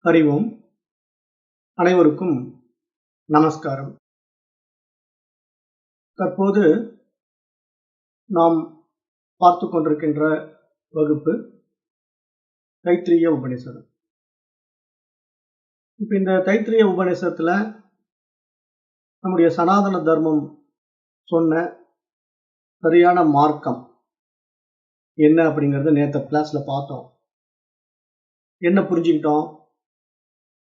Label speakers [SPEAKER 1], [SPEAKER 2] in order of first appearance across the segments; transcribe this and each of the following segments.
[SPEAKER 1] அறிவோம். அனைவருக்கும் நமஸ்காரம். தற்போது நாம் பார்த்து கொண்டிருக்கின்ற வகுப்பு தைத்திரிய உபநிஷதம். இப்ப இந்த தைத்திரிய உபநிஷத்துல நம்முடைய சனாதன தர்மம் சொன்ன சரியான மார்க்கம் என்ன அப்படிங்கறத நேற்று கிளாஸ்ல பார்த்தோம். என்ன புரிஞ்சுக்கிட்டோம்?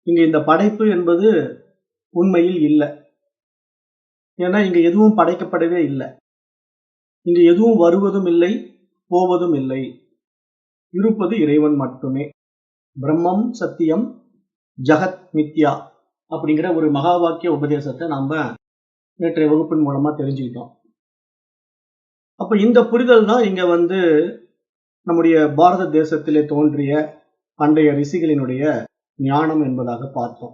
[SPEAKER 1] இங்க இந்த படைப்பு என்பது உண்மையில் இல்லை. ஏன்னா இங்க எதுவும் படைக்கப்படவே இல்லை. இங்க எதுவும் வருவதும் இல்லை, போவதும் இல்லை. இருப்பது இறைவன் மட்டுமே. பிரம்மம் சத்தியம், ஜகத் மித்யா அப்படிங்கிற ஒரு மகா வாக்கிய உபதேசத்தை நாம நேற்றைய வகுப்பின் மூலமா தெரிஞ்சுக்கிட்டோம். அப்ப இந்த புரிதல் தான் இங்க நம்முடைய பாரத தேசத்திலே தோன்றிய பண்டைய ரிஷிகளினுடைய ஞானம் என்பதாக பார்த்தோம்.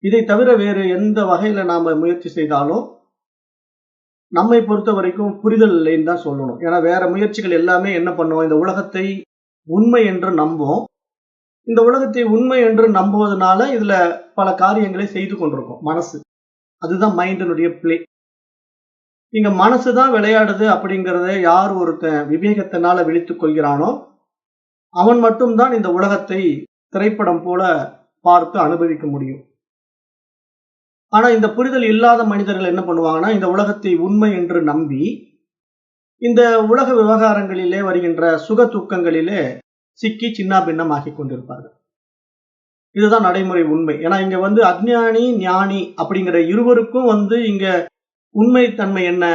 [SPEAKER 1] இதை தவிர வேறு எந்த வகையில நாம முயற்சி செய்தாலும் நம்மை பொறுத்த வரைக்கும் புரிதல் இல்லைன்னு தான் சொல்லணும். ஏன்னா வேற முயற்சிகள் எல்லாமே என்ன பண்ணுவோம், இந்த உலகத்தை உண்மை என்று நம்புவோம். இந்த உலகத்தை உண்மை என்று நம்புவதனால இதுல பல காரியங்களை செய்து கொண்டிருக்கோம். மனசு, அதுதான் மைண்டினுடைய பிளே. இங்க மனசுதான் விளையாடுது அப்படிங்கிறத யார் ஒருத்தன் விவேகத்தினால விழித்துக் கொள்கிறானோ அவன் மட்டும்தான் இந்த உலகத்தை திரைப்படம் போல பார்த்து அனுபவிக்க முடியும். ஆனா இந்த புரிதல் இல்லாத மனிதர்கள் என்ன பண்ணுவாங்கன்னா, இந்த உலகத்தை உண்மை என்று நம்பி இந்த உலக விவகாரங்களிலே வருகின்ற சுக துக்கங்களிலே சிக்கி சின்ன பின்னம் ஆக்கி கொண்டிருப்பார்கள். இதுதான் நடைமுறை உண்மை. ஏன்னா இங்க அஞ்ஞானி ஞானி அப்படிங்கிற இருவருக்கும் இங்க உண்மை தன்மை என்ன?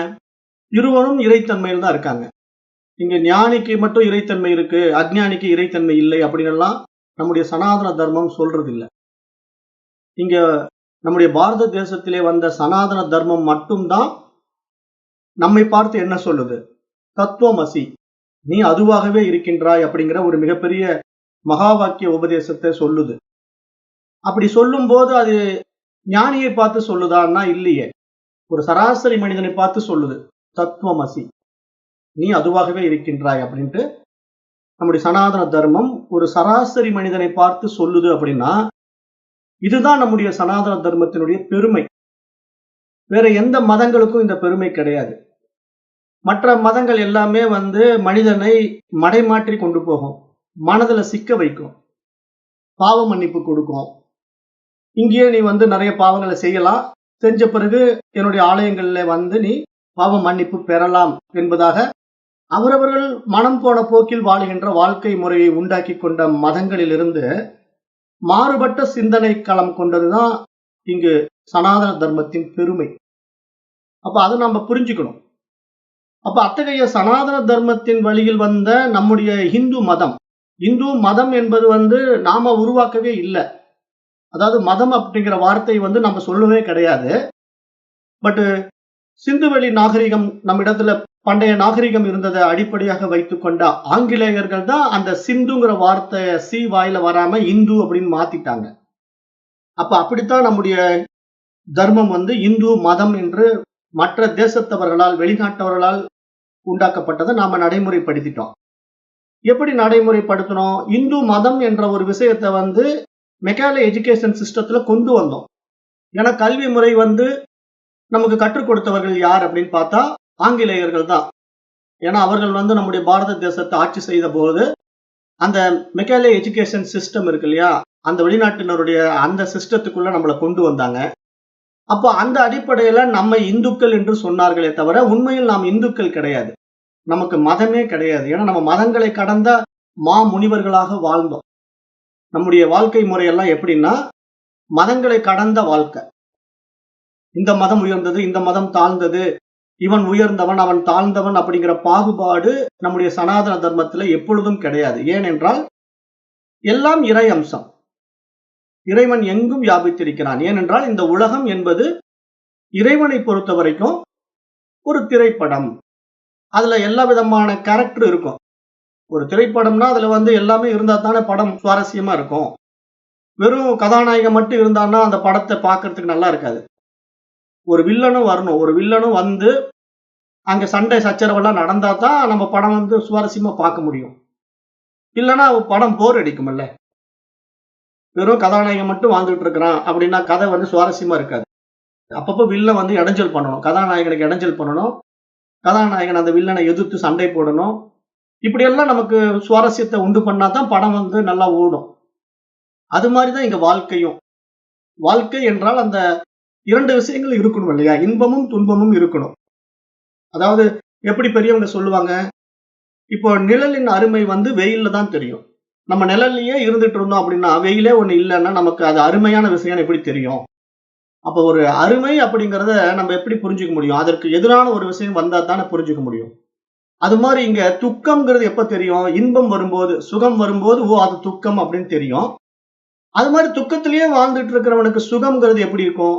[SPEAKER 1] இருவரும் இறைத்தன்மையில் தான் இருக்காங்க. இங்க ஞானிக்கு மட்டும் இறைத்தன்மை இருக்கு, அஞ்ஞானிக்கு இறைத்தன்மை இல்லை அப்படின்னு நம்முடைய சனாதன தர்மம் சொல்றது இல்லை. இங்க நம்முடைய பாரத தேசத்திலே வந்த சனாதன தர்மம் மட்டும்தான் நம்மை பார்த்து என்ன சொல்லுது? தத்துவமசி, நீ அதுவாகவே இருக்கின்றாய் அப்படிங்கிற ஒரு மிகப்பெரிய மகா வாக்கிய உபதேசத்தை சொல்லுது. அப்படி சொல்லும் போது அது ஞானியை பார்த்து சொல்லுதான்னா இல்லையே, ஒரு சராசரி மனிதனை பார்த்து சொல்லுது தத்துவமசி, நீ அதுவாகவே இருக்கின்றாய் அப்படின்ட்டு. நம்முடைய சனாதன தர்மம் ஒரு சராசரி மனிதனை பார்த்து சொல்லுது அப்படின்னா இதுதான் நம்முடைய சனாதன தர்மத்தினுடைய பெருமை. வேற எந்த மதங்களுக்கும் இந்த பெருமை கிடையாது. மற்ற மதங்கள் எல்லாமே மனிதனை மடைமாற்றி கொண்டு போகும், மனதுல சிக்க வைக்கும், பாவ மன்னிப்பு கொடுக்கும். இங்கேயே நீ நிறைய பாவங்களை செய்யலாம், செஞ்ச பிறகு என்னுடைய ஆலயங்கள்ல நீ பாவ மன்னிப்பு பெறலாம் என்பதாக அவரவர்கள் மனம் போன போக்கில் வாழுகின்ற வாழ்க்கை முறையை உண்டாக்கி கொண்ட மதங்களிலிருந்து மாறுபட்ட சிந்தனை களம் கொண்டதுதான் இங்கு சனாதன தர்மத்தின் பெருமை. அப்ப அதை நம்ம புரிஞ்சுக்கணும். அப்ப அத்தகைய சனாதன தர்மத்தின் வழியில் வந்த நம்முடைய இந்து மதம் என்பது நாம உருவாக்கவே இல்லை. அதாவது மதம் அப்படிங்கிற வார்த்தை நம்ம சொல்லவே கிடையாது. பட் சிந்துவெளி நாகரிகம் நம்மிடத்துல பண்டைய நாகரிகம் இருந்ததை அடிப்படையாக வைத்துக் கொண்ட ஆங்கிலேயர்கள் தான் அந்த சிந்துங்கிற வார்த்தையை சி வாயில வராம இந்து அப்படின்னு மாத்திட்டாங்க. அப்ப அப்படித்தான் நம்முடைய தர்மம் இந்து மதம் என்று மற்ற தேசத்தவர்களால், வெளிநாட்டவர்களால் உண்டாக்கப்பட்டதை நாம நடைமுறைப்படுத்திட்டோம். எப்படி நடைமுறைப்படுத்தணும்? இந்து மதம் என்ற ஒரு விஷயத்தை மெக்காலே எஜுகேஷன் சிஸ்டத்துல கொண்டு வந்தோம். ஏன்னா கல்வி முறை நமக்கு கற்றுக் கொடுத்தவர்கள் யார் அப்படின்னு பார்த்தா ஆங்கிலேயர்கள் தான். ஏன்னா அவர்கள் நம்முடைய பாரத தேசத்தை ஆட்சி செய்த போது அந்த மெக்காலே எஜுகேஷன் சிஸ்டம் இருக்கு இல்லையா, அந்த வெளிநாட்டினருடைய அந்த சிஸ்டத்துக்குள்ள நம்மளை கொண்டு வந்தாங்க. அப்போ அந்த அடிப்படையில நம்ம இந்துக்கள் என்று சொன்னார்களே தவிர உண்மையில் நாம் இந்துக்கள் கிடையாது, நமக்கு மதமே கிடையாது. ஏன்னா நம்ம மதங்களை கடந்த மா முனிவர்களாக வாழ்ந்தோம். நம்முடைய வாழ்க்கை முறையெல்லாம் எப்படின்னா மதங்களை கடந்த வாழ்க்கை. இந்த மதம் உயர்ந்தது, இந்த மதம் தாழ்ந்தது, இவன் உயர்ந்தவன் அவன் தாழ்ந்தவன் அப்படிங்கிற பாகுபாடு நம்முடைய சனாதன தர்மத்துல எப்பொழுதும் கிடையாது. ஏனென்றால் எல்லாம் இறை அம்சம், இறைவன் எங்கும் வியாபித்திருக்கிறான். ஏனென்றால் இந்த உலகம் என்பது இறைவனை பொறுத்த வரைக்கும் ஒரு திரைப்படம். அதுல எல்லா விதமான கேரக்டர் இருக்கும். ஒரு திரைப்படம்னா அதுல எல்லாமே இருந்தா தானே படம் சுவாரஸ்யமா இருக்கும். வெறும் கதாநாயகன் மட்டும் இருந்தான்னா அந்த படத்தை பார்க்கறதுக்கு நல்லா இருக்காது. ஒரு வில்லனும் வரணும். ஒரு வில்லனும் அங்க சண்டை சச்சரவெல்லாம் நடந்தா தான் நம்ம படம் சுவாரஸ்யமா பார்க்க முடியும். இல்லைன்னா படம் போர் அடிக்கும்ல. வெறும் கதாநாயகன் மட்டும் வாழ்ந்துட்டு இருக்கிறான் அப்படின்னா கதை வந்து சுவாரஸ்யமா இருக்காது. அப்பப்போ வில்லன் வந்து இடைஞ்சல் பண்ணணும். கதாநாயகனுக்கு இடைஞ்சல் பண்ணணும். கதாநாயகன் அந்த வில்லனை எதிர்த்து சண்டை போடணும். இப்படியெல்லாம் நமக்கு சுவாரஸ்யத்தை உண்டு பண்ணா தான் படம் வந்து நல்லா ஓடும். அது மாதிரி தான் இங்க வாழ்க்கையும். வாழ்க்கை என்றால் அந்த 2 விஷயங்கள் இருக்கணும் இல்லையா? இன்பமும், துன்பமும் இருக்கணும். அதாவது எப்படி பெரியவங்க சொல்லுவாங்க, இப்போ நிழலின் அருமை வந்து வெயில்ல தான் தெரியும். நம்ம நிழல்லயே இருந்துட்டு இருந்தோம் அப்படின்னா, வெயிலே ஒண்ணு இல்லன்னா நமக்கு அது அருமையான விஷயம்னு எப்படி தெரியும்? அப்போ ஒரு அருமை அப்படிங்கிறத நம்ம எப்படி புரிஞ்சுக்க முடியும்? அதற்கு எதிரான ஒரு விஷயம் வந்தா தானே புரிஞ்சுக்க முடியும். அது மாரி இங்க துக்கம்ங்கிறது எப்ப தெரியும்? இன்பம் வரும்போது, சுகம் வரும்போது, ஓ! அது துக்கம் அப்படின்னு தெரியும். அது மாரி துக்கத்திலேயே வாழ்ந்துட்டு இருக்கிறவனுக்கு சுகம்ங்கிறது எப்படி இருக்கும்?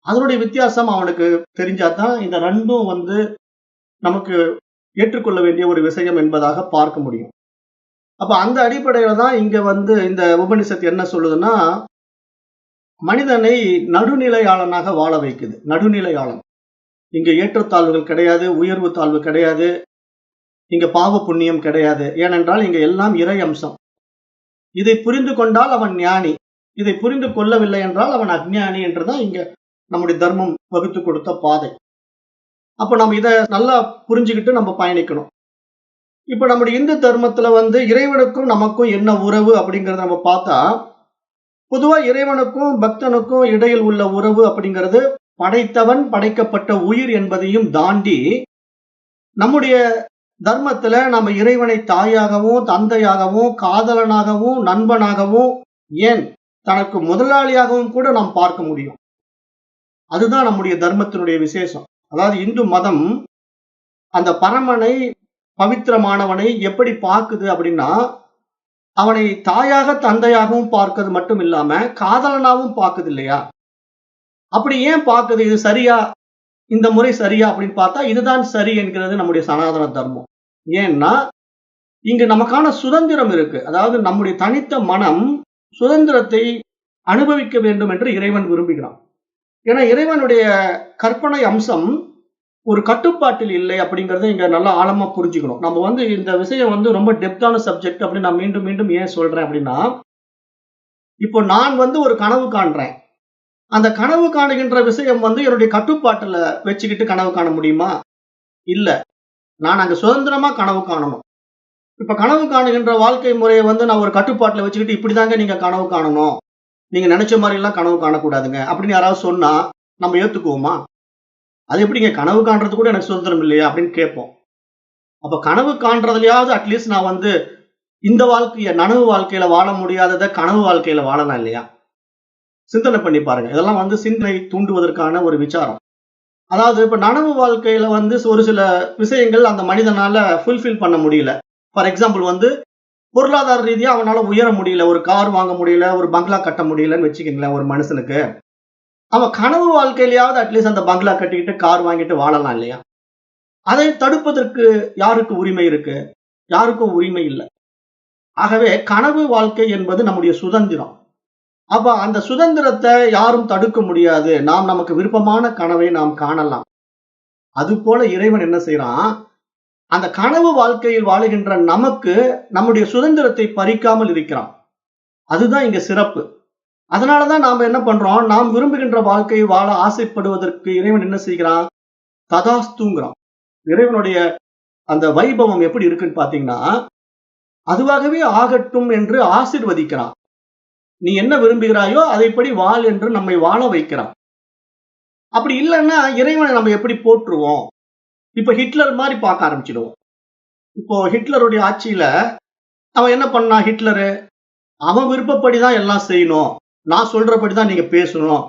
[SPEAKER 1] அதனுடைய வித்தியாசம் அவனுக்கு தெரிஞ்சா தான் இந்த 2ம் வந்து நமக்கு ஏற்றுக்கொள்ள வேண்டிய ஒரு விஷயம் என்பதாக பார்க்க முடியும். அப்ப அந்த அடிப்படையில தான் இங்க வந்து இந்த உபனிஷத் என்ன சொல்லுதுன்னா, மனிதனை நடுநிலையாளனாக வாழ வைக்குது. நடுநிலையாளன். இங்க ஏற்றத்தாழ்வுகள் கிடையாது, உயர்வு தாழ்வு கிடையாது, இங்க பாவ புண்ணியம் கிடையாது. ஏனென்றால் இங்க எல்லாம் இறை அம்சம். இதை புரிந்து கொண்டால் அவன் ஞானி. இதை புரிந்து கொள்ளவில்லை என்றால் அவன் அஞ்ஞானி என்றுதான் இங்க நம்முடைய தர்மம் வகுத்து கொடுத்த பாதை. அப்ப நம்ம இத நல்லா புரிஞ்சுகிட்டு நம்ம பயணிக்கணும். இப்ப நம்முடைய இந்து தர்மத்துல வந்து இறைவனுக்கும் நமக்கும் என்ன உறவு அப்படிங்கறத நம்ம பார்த்தா, பொதுவா இறைவனுக்கும் பக்தனுக்கும் இடையில் உள்ள உறவு அப்படிங்கிறது படைத்தவன், படைக்கப்பட்ட உயிர் என்பதையும் தாண்டி, நம்முடைய தர்மத்துல நம்ம இறைவனை தாயாகவும், தந்தையாகவும், காதலனாகவும், நண்பனாகவும், ஏன் தனக்கு முதலாளியாகவும் கூட நாம் பார்க்க முடியும். அதுதான் நம்முடைய தர்மத்தினுடைய விசேஷம். அதாவது இந்து மதம் அந்த பரமனை, பவித்திரமானவனை எப்படி பார்க்குது அப்படின்னா, அவனை தாயாக, தந்தையாகவும் பார்க்கிறது மட்டும் இல்லாம, காதலனாவும் பார்க்குது இல்லையா? அப்படி ஏன் பார்க்குது? இது சரியா? இந்த முறை சரியா? அப்படின்னு பார்த்தா, இதுதான் சரி என்கிறது நம்முடைய சனாதன தர்மம். ஏன்னா, இங்கு நமக்கான சுதந்திரம் இருக்கு. அதாவது நம்முடைய தனித்த மனம் சுதந்திரத்தை அனுபவிக்க வேண்டும் என்று இறைவன் விரும்புகிறான். ஏன்னா இறைவனுடைய கற்பனை அம்சம் ஒரு கட்டுப்பாட்டில் இல்லை அப்படிங்கறத இங்க நல்லா ஆழமா புரிஞ்சுக்கணும். நம்ம வந்து இந்த விஷயம் வந்து ரொம்ப டெப்தான சப்ஜெக்ட் அப்படின்னு நான் மீண்டும் மீண்டும் ஏன் சொல்றேன் அப்படின்னா, இப்போ நான் வந்து ஒரு கனவு காண்றேன். அந்த கனவு காணுகின்ற விஷயம் வந்து என்னுடைய கட்டுப்பாட்டுல வச்சுக்கிட்டு கனவு காண முடியுமா? இல்ல. நான் அங்க சுதந்திரமா கனவு காணணும். இப்ப கனவு காணுகின்ற வாழ்க்கை முறைய வந்து நான் ஒரு கட்டுப்பாட்டுல வச்சுக்கிட்டு இப்படிதாங்க நீங்க கனவு காணணும். நீங்க நினைச்ச மாரி எல்லாம் கனவு காணக்கூடாதுங்க. அப்படின்னு யாராவது சொன்னா நம்ம ஏத்துக்குவோமா? அது எப்படிங்க கனவு காண்றது கூட எனக்கு சுதந்திரம் இல்லையா? அப்படின்னு கேட்போம். அப்ப கனவு காண்றதுலயாவது அட்லீஸ்ட் நான் வந்து இந்த வாழ்க்கைய நனவு வாழ்க்கையில வாழ முடியாதத கனவு வாழ்க்கையில வாழலாம் இல்லையா? சிந்தனை பண்ணி பாருங்க. இதெல்லாம் வந்து சிந்தனை தூண்டுவதற்கான ஒரு விசாரம். அதாவது இப்ப நனவு வாழ்க்கையில வந்து ஒரு சில விஷயங்கள் அந்த மனிதனால ஃபுல்ஃபில் பண்ண முடியல. ஃபார் எக்ஸாம்பிள் வந்து பொருளாதார ரீதியா அவனால உயர முடியல. ஒரு கார் வாங்க முடியல, ஒரு பங்களா கட்ட முடியலன்னு வச்சுக்கங்களேன் ஒரு மனுஷனுக்கு. அவன் கனவு வாழ்க்கையிலயாவது அட்லீஸ்ட் அந்த பங்களா கட்டிக்கிட்டு, கார் வாங்கிட்டு வாழலாம் இல்லையா? அதை தடுப்பதற்கு யாருக்கு உரிமை இருக்கு? யாருக்கும் உரிமை இல்ல. ஆகவே கனவு வாழ்க்கை என்பது நம்முடைய சுதந்திரம். அப்ப அந்த சுதந்திரத்தை யாரும் தடுக்க முடியாது. நாம் நமக்கு விருப்பமான கனவை நாம் காணலாம். அதுபோல இறைவன் என்ன செய்றான்? அந்த கனவு வாழ்க்கையில் வாழுகின்ற நமக்கு நம்முடைய சுதந்திரத்தை பறிக்காமல் இருக்கிறான். அதுதான் இங்க சிறப்பு. அதனாலதான் நாம என்ன பண்றோம்? நாம் விரும்புகின்ற வாழ்க்கையை வாழ ஆசைப்படுவதற்கு இறைவன் என்ன செய்கிறான்? ததாஸ்துங்கிறான். இறைவனுடைய அந்த வைபவம் எப்படி இருக்குன்னு பாத்தீங்கன்னா, அதுவாகவே ஆகட்டும் என்று ஆசீர்வதிக்கிறான். நீ என்ன விரும்புகிறாயோ அதைப்படி வாழ் என்று நம்மை வாழ வைக்கிறான். அப்படி இல்லைன்னா இறைவனை நம்ம எப்படி போற்றுவோம்? இப்ப ஹிட்லர் மாதிரி பார்க்க ஆரம்பிச்சிடுவோம். இப்போ ஹிட்லருடைய ஆட்சியில அவன் என்ன பண்ணான் ஹிட்லரு? அவன் விருப்பப்படிதான் எல்லாம் செய்யணும். நான் சொல்றபடிதான் நீங்க பேசணும்.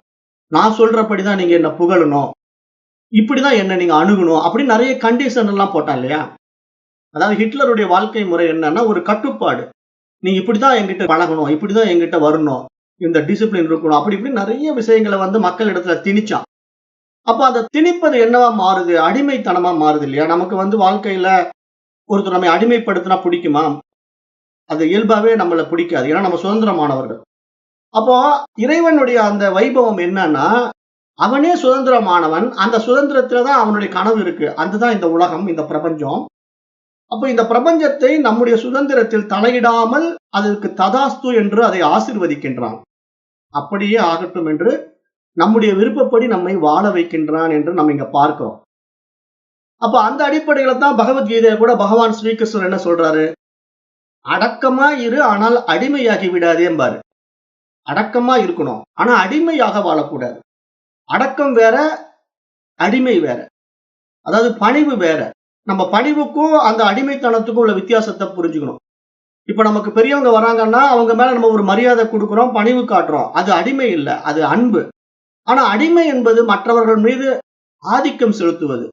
[SPEAKER 1] நான் சொல்றபடிதான் நீங்க என்ன புகழணும். இப்படிதான் என்ன நீங்க அணுகணும். அப்படின்னு நிறைய கண்டிஷன் எல்லாம் போட்டான் இல்லையா? அதாவது ஹிட்லருடைய வாழ்க்கை முறை என்னன்னா ஒரு கட்டுப்பாடு. நீ இப்படிதான் என்கிட்ட பழகணும். இப்படிதான் என்கிட்ட வரணும். இந்த டிசிப்ளின் இருக்கணும். அப்படி இப்படி நிறைய விஷயங்களை வந்து மக்கள் இடத்துல திணிச்சான். அப்ப அந்த திணிப்பது என்னவா மாறுது? அடிமைத்தனமா மாறுது இல்லையா? நமக்கு வந்து வாழ்க்கையில ஒருத்தர் நம்மை அடிமைப்படுத்தினா பிடிக்குமா? அது இயல்பாவே நம்மள பிடிக்காது. ஏன்னா நம்ம சுதந்திரமானவர்கள். அப்போ இறைவனுடைய அந்த வைபவம் என்னன்னா, அவனே சுதந்திரமானவன். அந்த சுதந்திரத்துல தான் அவனுடைய கனவு இருக்கு. அதுதான் இந்த உலகம், இந்த பிரபஞ்சம். அப்ப இந்த பிரபஞ்சத்தை நம்முடைய சுதந்திரத்தில் தலையிடாமல் அதற்கு ததாஸ்து என்று அதை ஆசீர்வதிக்கின்றான். அப்படியே ஆகட்டும் என்று நம்முடைய விருப்பப்படி நம்மை வாழ வைக்கின்றான் என்று நம்ம இங்க பார்க்கிறோம். அப்ப அந்த அடிப்படையில தான் பகவத்கீதையில கூட பகவான் ஸ்ரீகிருஷ்ணர் என்ன சொல்றாரு? அடக்கமா இரு, ஆனால் அடிமையாகி விடாதே என்பாரு. அடக்கமா இருக்கணும், ஆனா அடிமையாக வாழக்கூடாது. அடக்கம் வேற, அடிமை வேற. அதாவது பணிவு வேற. நம்ம பணிவுக்கும் அந்த அடிமைத்தனத்துக்கும் உள்ள வித்தியாசத்தை புரிஞ்சுக்கணும். இப்ப நமக்கு பெரியவங்க வராங்கன்னா அவங்க மேல நம்ம ஒரு மரியாதை கொடுக்கிறோம், பணிவு காட்டுறோம். அது அடிமை இல்ல, அது அன்பு. ஆனா அடிமை என்பது மற்றவர்கள் மீது ஆதிக்கம் செலுத்துவது.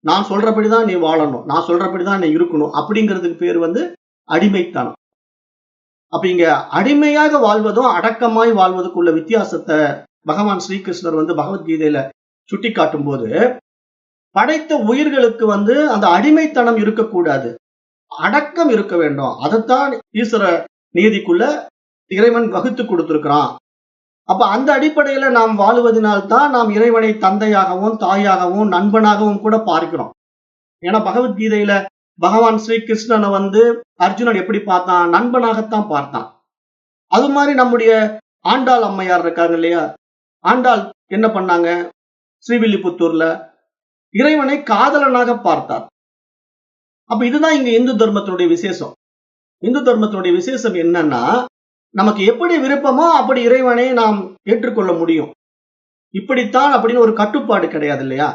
[SPEAKER 1] நான் சொல்றபடிதான் நீ வாழணும், நான் சொல்றபடிதான் நீ இருக்கணும் அப்படிங்கிறதுக்கு பேர் அடிமைத்தனம். அப்ப இங்க அடிமையாக வாழ்வதும் அடக்கமாய் வாழ்வதற்குள்ள வித்தியாசத்தை பகவான் ஸ்ரீகிருஷ்ணர் பகவத்கீதையில சுட்டி காட்டும் போது, படைத்த உயிர்களுக்கு அந்த அடிமைத்தனம் இருக்கக்கூடாது, அடக்கம் இருக்க வேண்டும். அதைத்தான் ஈஸ்வர நீதிக்குள்ள இறைவன் வகுத்து கொடுத்திருக்கிறான். அப்ப அந்த அடிப்படையில நாம் வாழுவதனால்தான் நாம் இறைவனை தந்தையாகவும் தாயாகவும் நண்பனாகவும் கூட பார்க்கிறோம். ஏன்னா பகவத்கீதையில பகவான் ஸ்ரீகிருஷ்ணனை அர்ஜுனன் எப்படி பார்த்தான்? நண்பனாகத்தான் பார்த்தான். அது மாதிரி நம்முடைய ஆண்டாள் அம்மையார் இருக்காங்க இல்லையா? ஆண்டாள் என்ன பண்ணாங்க? ஸ்ரீவில்லிபுத்தூர்ல இறைவனை காதலனாக பார்த்தார். அப்ப இதுதான் இங்க இந்து தர்மத்தினுடைய விசேஷம். இந்து தர்மத்தினுடைய விசேஷம் என்னன்னா, நமக்கு எப்படி விருப்பமோ அப்படி இறைவனை நாம் ஏற்றுக்கொள்ள முடியும். இப்படித்தான் அப்படின்னு ஒரு கட்டுப்பாடு கிடையாது இல்லையா?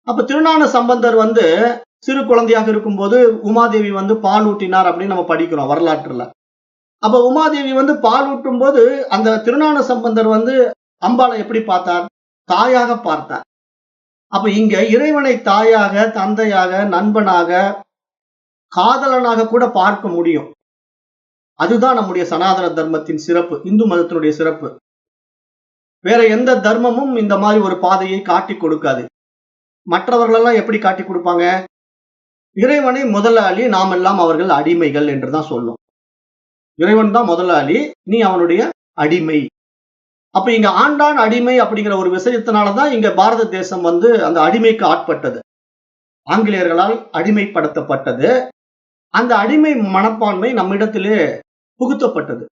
[SPEAKER 1] அப்ப திருஞான சம்பந்தர் சிறு குழந்தையாக இருக்கும்போது உமாதேவி பால் ஊட்டினார் அப்படின்னு நம்ம படிக்கிறோம் வரலாற்றுல. அப்ப உமாதேவி பால் ஊட்டும் போது அந்த திருஞான சம்பந்தர் அம்பாளை எப்படி பார்த்தார்? தாயாக பார்த்தார். அப்ப இங்க இறைவனை தாயாக, தந்தையாக, நண்பனாக, காதலனாக கூட பார்க்க முடியும். அதுதான் நம்முடைய சனாதன தர்மத்தின் சிறப்பு, இந்து மதத்தினுடைய சிறப்பு. வேற எந்த தர்மமும் இந்த மாதிரி ஒரு பாதையை காட்டி கொடுக்காது. மற்றவர்களெல்லாம் எப்படி காட்டி கொடுப்பாங்க? இறைவனை முதலாளி, நாம் எல்லாம் அவர்கள் அடிமைகள் என்றுதான் சொல்லும். இறைவன் தான் முதலாளி, நீ அவனுடைய அடிமை. அப்ப இங்க ஆண்டான் அடிமை அப்படிங்கிற ஒரு விஷயத்தினாலதான் இங்க பாரத தேசம் அந்த அடிமைக்கு ஆட்பட்டது, ஆங்கிலேயர்களால் அடிமைப்படுத்தப்பட்டது. அந்த அடிமை மனப்பான்மை நம்மிடத்திலே புகுத்தப்பட்டது.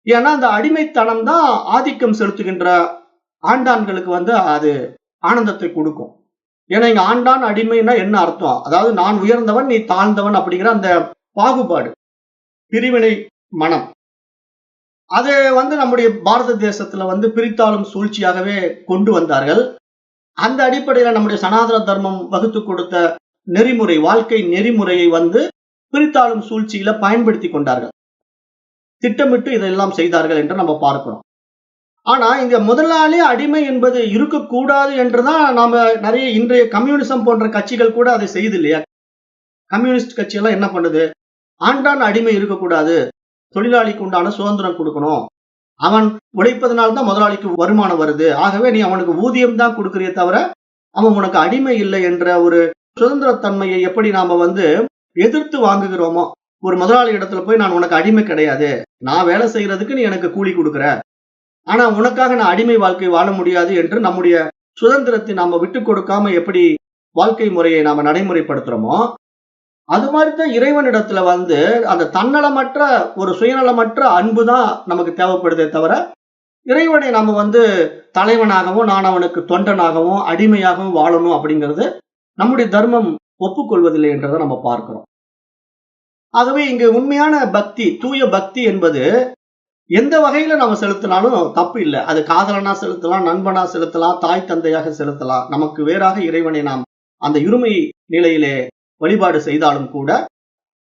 [SPEAKER 1] ஏன்னா அந்த அடிமைத்தனம் தான் ஆதிக்கம் செலுத்துகின்ற ஆண்டான்களுக்கு அது ஆனந்தத்தை கொடுக்கும். ஏன்னா இங்க ஆண்டான் அடிமைன்னா என்ன அர்த்தம்? அதாவது நான் உயர்ந்தவன், நீ தாழ்ந்தவன் அப்படிங்கிற அந்த பாகுபாடு, பிரிவினை மனம். அது நம்முடைய பாரத தேசத்துல பிரித்தாளும் சூழ்ச்சியாகவே கொண்டு வந்தார்கள். அந்த அடிப்படையில நம்முடைய சனாதன தர்மம் வகுத்து கொடுத்த நெறிமுறை, வாழ்க்கை நெறிமுறையை பிரித்தாளும் சூழ்ச்சியில பயன்படுத்தி கொண்டார்கள். திட்டமிட்டு இதெல்லாம் செய்தார்கள் என்று நம்ம பார்க்கிறோம். ஆனா இங்க முதலாளி அடிமை என்பது இருக்கக்கூடாது என்றுதான் நாம நிறைய இன்றைய கம்யூனிசம் போன்ற கட்சிகள் கூட அதை செய்யுது இல்லையா? கம்யூனிஸ்ட் கட்சி எல்லாம் என்ன பண்ணுது? ஆண்டான் அடிமை இருக்கக்கூடாது, தொழிலாளிக்கு உண்டான சுதந்திரம் கொடுக்கணும், அவன் உழைப்பதனால்தான் முதலாளிக்கு வருமானம் வருது, ஆகவே நீ அவனுக்கு ஊதியம் தான் கொடுக்கிறியே தவிர அவன் உனக்கு அடிமை இல்லை என்ற ஒரு சுதந்திரத்தன்மையை எப்படி நாம எதிர்த்து வாங்குகிறோமோ, ஒரு முதலாளி இடத்துல போய் நான் உனக்கு அடிமை கிடையாது, நான் வேலை செய்யறதுக்கு நீ எனக்கு கூலி கொடுக்குற, ஆனா உனக்காக நான் அடிமை வாழ்க்கை வாழ முடியாது என்று நம்முடைய சுதந்திரத்தை நாம விட்டு கொடுக்காம எப்படி வாழ்க்கை முறையை நாம நடைமுறைப்படுத்துறோமோ, அது மாதிரிதான் இறைவனிடத்துல அந்த தன்னலமற்ற ஒரு சுயநலமற்ற அன்பு தான் நமக்கு தேவைப்படுதே தவிர, இறைவனை நம்ம தலைவனாகவும் நான் அவனுக்கு தொண்டனாகவும் அடிமையாகவும் வாழணும் அப்படிங்கிறது நம்முடைய தர்மம் ஒப்புக்கொள்வதில்லை என்றதை நம்ம பார்க்கிறோம். ஆகவே இங்கு உண்மையான பக்தி, தூய பக்தி என்பது எந்த வகையில நம்ம செலுத்தினாலும் தப்பு இல்லை. அது காதலனா செலுத்தலாம், நண்பனா செலுத்தலாம், தாய் தந்தையாக செலுத்தலாம். நமக்கு வேறாக இறைவனை நாம் அந்த இருமை நிலையிலே வழிபாடு செய்தாலும் கூட,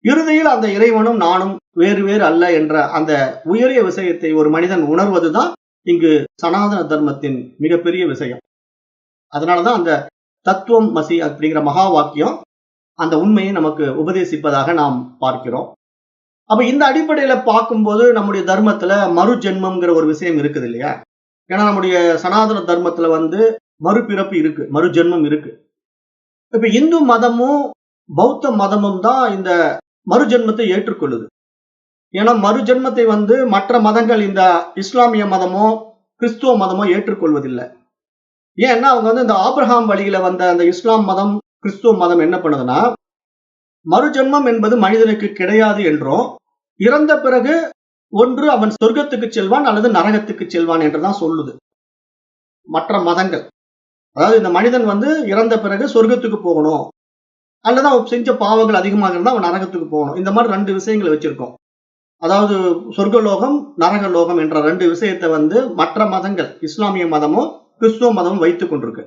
[SPEAKER 1] இறுதியில் அந்த இறைவனும் நானும் வேறு வேறு அல்ல என்ற அந்த உயரிய விஷயத்தை ஒரு மனிதன் உணர்வதுதான் இங்கு சனாதன தர்மத்தின் மிகப்பெரிய விஷயம். அதனாலதான் அந்த தத்துவம் மசி அப்படிங்கிற மகா வாக்கியம் அந்த உண்மையை நமக்கு உபதேசிப்பதாக நாம் பார்க்கிறோம். அப்ப இந்த அடிப்படையில பார்க்கும்போது நம்முடைய தர்மத்துல மறு ஜென்மம்ங்கிற ஒரு விஷயம் இருக்குது இல்லையா? ஏன்னா நம்முடைய சனாதன தர்மத்துல மறுபிறப்பு இருக்கு, மறு ஜென்மம் இருக்கு. இப்ப இந்து மதமும் பௌத்த மதமும் தான் இந்த மறு ஜென்மத்தை ஏற்றுக்கொள்ளுது. ஏன்னா மறு ஜென்மத்தை மற்ற மதங்கள், இந்த இஸ்லாமிய மதமோ கிறிஸ்துவ மதமோ ஏற்றுக்கொள்வதில்லை. ஏன்னா அவங்க இந்த ஆபிரகாம் வழியில வந்த அந்த இஸ்லாம் மதம், கிறிஸ்துவ மதம் என்ன பண்ணுதுன்னா, மறுஜென்மம் என்பது மனிதனுக்கு கிடையாது என்றும், இறந்த பிறகு ஒன்று அவன் சொர்க்கத்துக்கு செல்வான் அல்லது நரகத்துக்கு செல்வான் என்றுதான் சொல்லுது மற்ற மதங்கள். அதாவது இந்த மனிதன் இறந்த பிறகு சொர்க்கத்துக்கு போகணும், அல்லது அவன் செஞ்ச பாவங்கள் அதிகமாக இருந்தா அவன் நரகத்துக்கு போகணும். இந்த மாதிரி 2 விஷயங்களை வச்சிருக்கோம். அதாவது சொர்க்கலோகம், நரகலோகம் என்ற 2 விஷயத்தை மற்ற மதங்கள், இஸ்லாமிய மதமும் கிறிஸ்துவ மதமும் வைத்துக் கொண்டிருக்கு.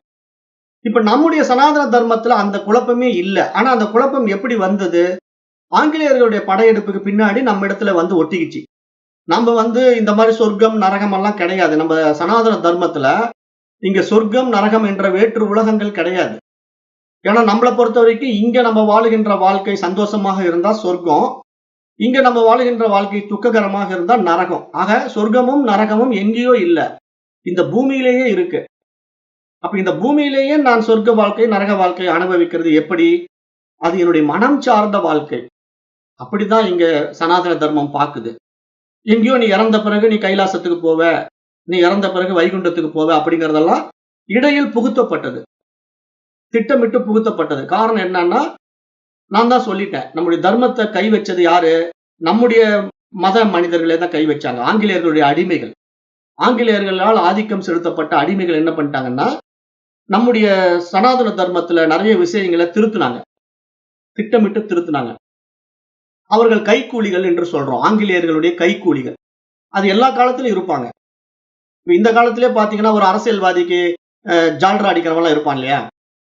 [SPEAKER 1] இப்ப நம்முடைய சனாதன தர்மத்துல அந்த குழப்பமே இல்ல. ஆனா அந்த குழப்பம் எப்படி வந்தது? ஆங்கிலேயர்களுடைய படையெடுப்புக்கு பின்னாடி நம்ம இடத்துல ஒட்டிக்கிச்சு. நம்ம இந்த மாதிரி சொர்க்கம், நரகம் எல்லாம் கிடையாது. நம்ம சனாதன தர்மத்துல இங்க சொர்க்கம், நரகம் என்ற வேற்று உலகங்கள் கிடையாது. ஏன்னா நம்மளை பொறுத்த வரைக்கும் இங்க நம்ம வாழுகின்ற வாழ்க்கை சந்தோஷமாக இருந்தா சொர்க்கம், இங்க நம்ம வாழுகின்ற வாழ்க்கை துக்ககரமாக இருந்தா நரகம். ஆக சொர்க்கமும் நரகமும் எங்கேயோ இல்ல, இந்த பூமியிலேயே இருக்கு. அப்ப இந்த பூமியிலேயே நான் சொர்க்க வாழ்க்கை, நரக வாழ்க்கை அனுபவிக்கிறது எப்படி? அது என்னுடைய மனம் சார்ந்த வாழ்க்கை. அப்படிதான் இங்க சனாதன தர்மம் பாக்குது. எங்கேயோ நீ இறந்த பிறகு நீ கைலாசத்துக்கு போவ, நீ இறந்த பிறகு வைகுண்டத்துக்கு போவ அப்படிங்கறதெல்லாம் இடையில் புகுத்தப்பட்டது, திட்டமிட்டு புகுத்தப்பட்டது. காரணம் என்னன்னா, நான் தான் சொல்லிட்டேன், நம்முடைய தர்மத்தை கை வச்சது யாரு? நம்முடைய மத மனிதர்களே தான் கை வச்சாங்க. ஆங்கிலேயர்களுடைய அடிமைகள், ஆங்கிலேயர்களால் ஆதிக்கம் செலுத்தப்பட்ட அடிமைகள் என்ன பண்ணிட்டாங்கன்னா, நம்முடைய சனாதன தர்மத்துல நிறைய விஷயங்களை திருத்துனாங்க, திட்டமிட்டு திருத்துனாங்க. அவர்கள் கைக்கூலிகள் என்று சொல்றோம், ஆங்கிலேயர்களுடைய கைக்கூலிகள். அது எல்லா காலத்திலும் இருப்பாங்க. இந்த காலத்திலே பாத்தீங்கன்னா ஒரு அரசியல்வாதிக்கு ஜால்ரா அடிக்கிறவன் இருப்பான் இல்லையா?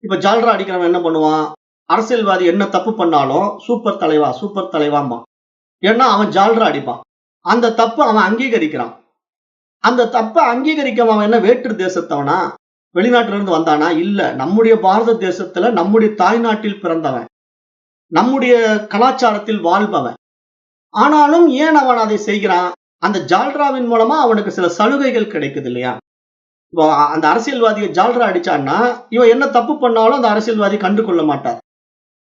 [SPEAKER 1] இப்ப ஜால்ரா அடிக்கிறவன் என்ன பண்ணுவான்? அரசியல்வாதி என்ன தப்பு பண்ணாலும் சூப்பர் தலைவா, சூப்பர் தலைவாம்பான். ஏன்னா அவன் ஜால்ரா அடிப்பான். அந்த தப்பு அவன் அங்கீகரிக்கிறான். அந்த தப்பை அங்கீகரிக்க அவன் என்ன வேற்று தேசத்தவனா? வெளிநாட்டில இருந்து வந்தானா? இல்ல, நம்முடைய பாரத தேசத்துல நம்முடைய தாய்நாட்டில் பிறந்தவன், நம்முடைய கலாச்சாரத்தில் வாழ்பவன். ஆனாலும் ஏன் அவன் அதை செய்கிறான்? அந்த ஜால்ராவின் மூலமா அவனுக்கு சில சலுகைகள் கிடைக்குது இல்லையா? அந்த அரசியல்வாதியை ஜால்ரா அடிச்சான்னா இவன் என்ன தப்பு பண்ணாலும் அந்த அரசியல்வாதி கண்டு கொள்ள மாட்டார்.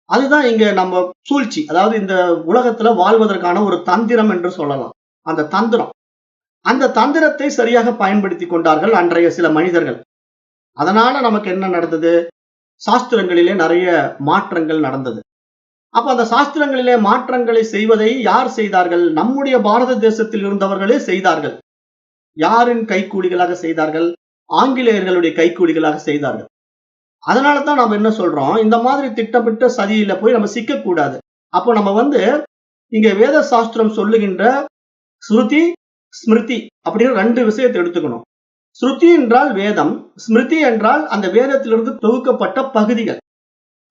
[SPEAKER 1] அதுதான் இங்க நம்ம சூழ்ச்சி. அதாவது இந்த உலகத்துல வாழ்வதற்கான ஒரு தந்திரம் என்று சொல்லலாம். அந்த தந்திரம், அந்த தந்திரத்தை சரியாக பயன்படுத்தி கொண்டார்கள் அன்றைய சில மனிதர்கள். அதனால நமக்கு என்ன நடந்தது? சாஸ்திரங்களிலே நிறைய மாற்றங்கள் நடந்தது. அப்ப அந்த சாஸ்திரங்களிலே மாற்றங்களை செய்வதை யார் செய்தார்கள்? நம்முடைய பாரத தேசத்தில் இருந்தவர்களே செய்தார்கள். யாரின் கைக்கூலிகளாக செய்தார்கள்? ஆங்கிலேயர்களுடைய கைக்கூலிகளாக செய்தார்கள். அதனாலதான் நாம என்ன சொல்றோம், இந்த மாதிரி திட்டமிட்ட சதியில போய் நம்ம சிக்க கூடாது. அப்போ நம்ம இங்க வேத சாஸ்திரம் சொல்லுகின்ற ஸ்ருதி, ஸ்மிருதி அப்படின்னு 2 விஷயத்தை எடுத்துக்கணும். ஸ்ருதி என்றால் வேதம், ஸ்மிருதி என்றால் அந்த வேதத்திலிருந்து தொகுக்கப்பட்ட பகுதிகள்.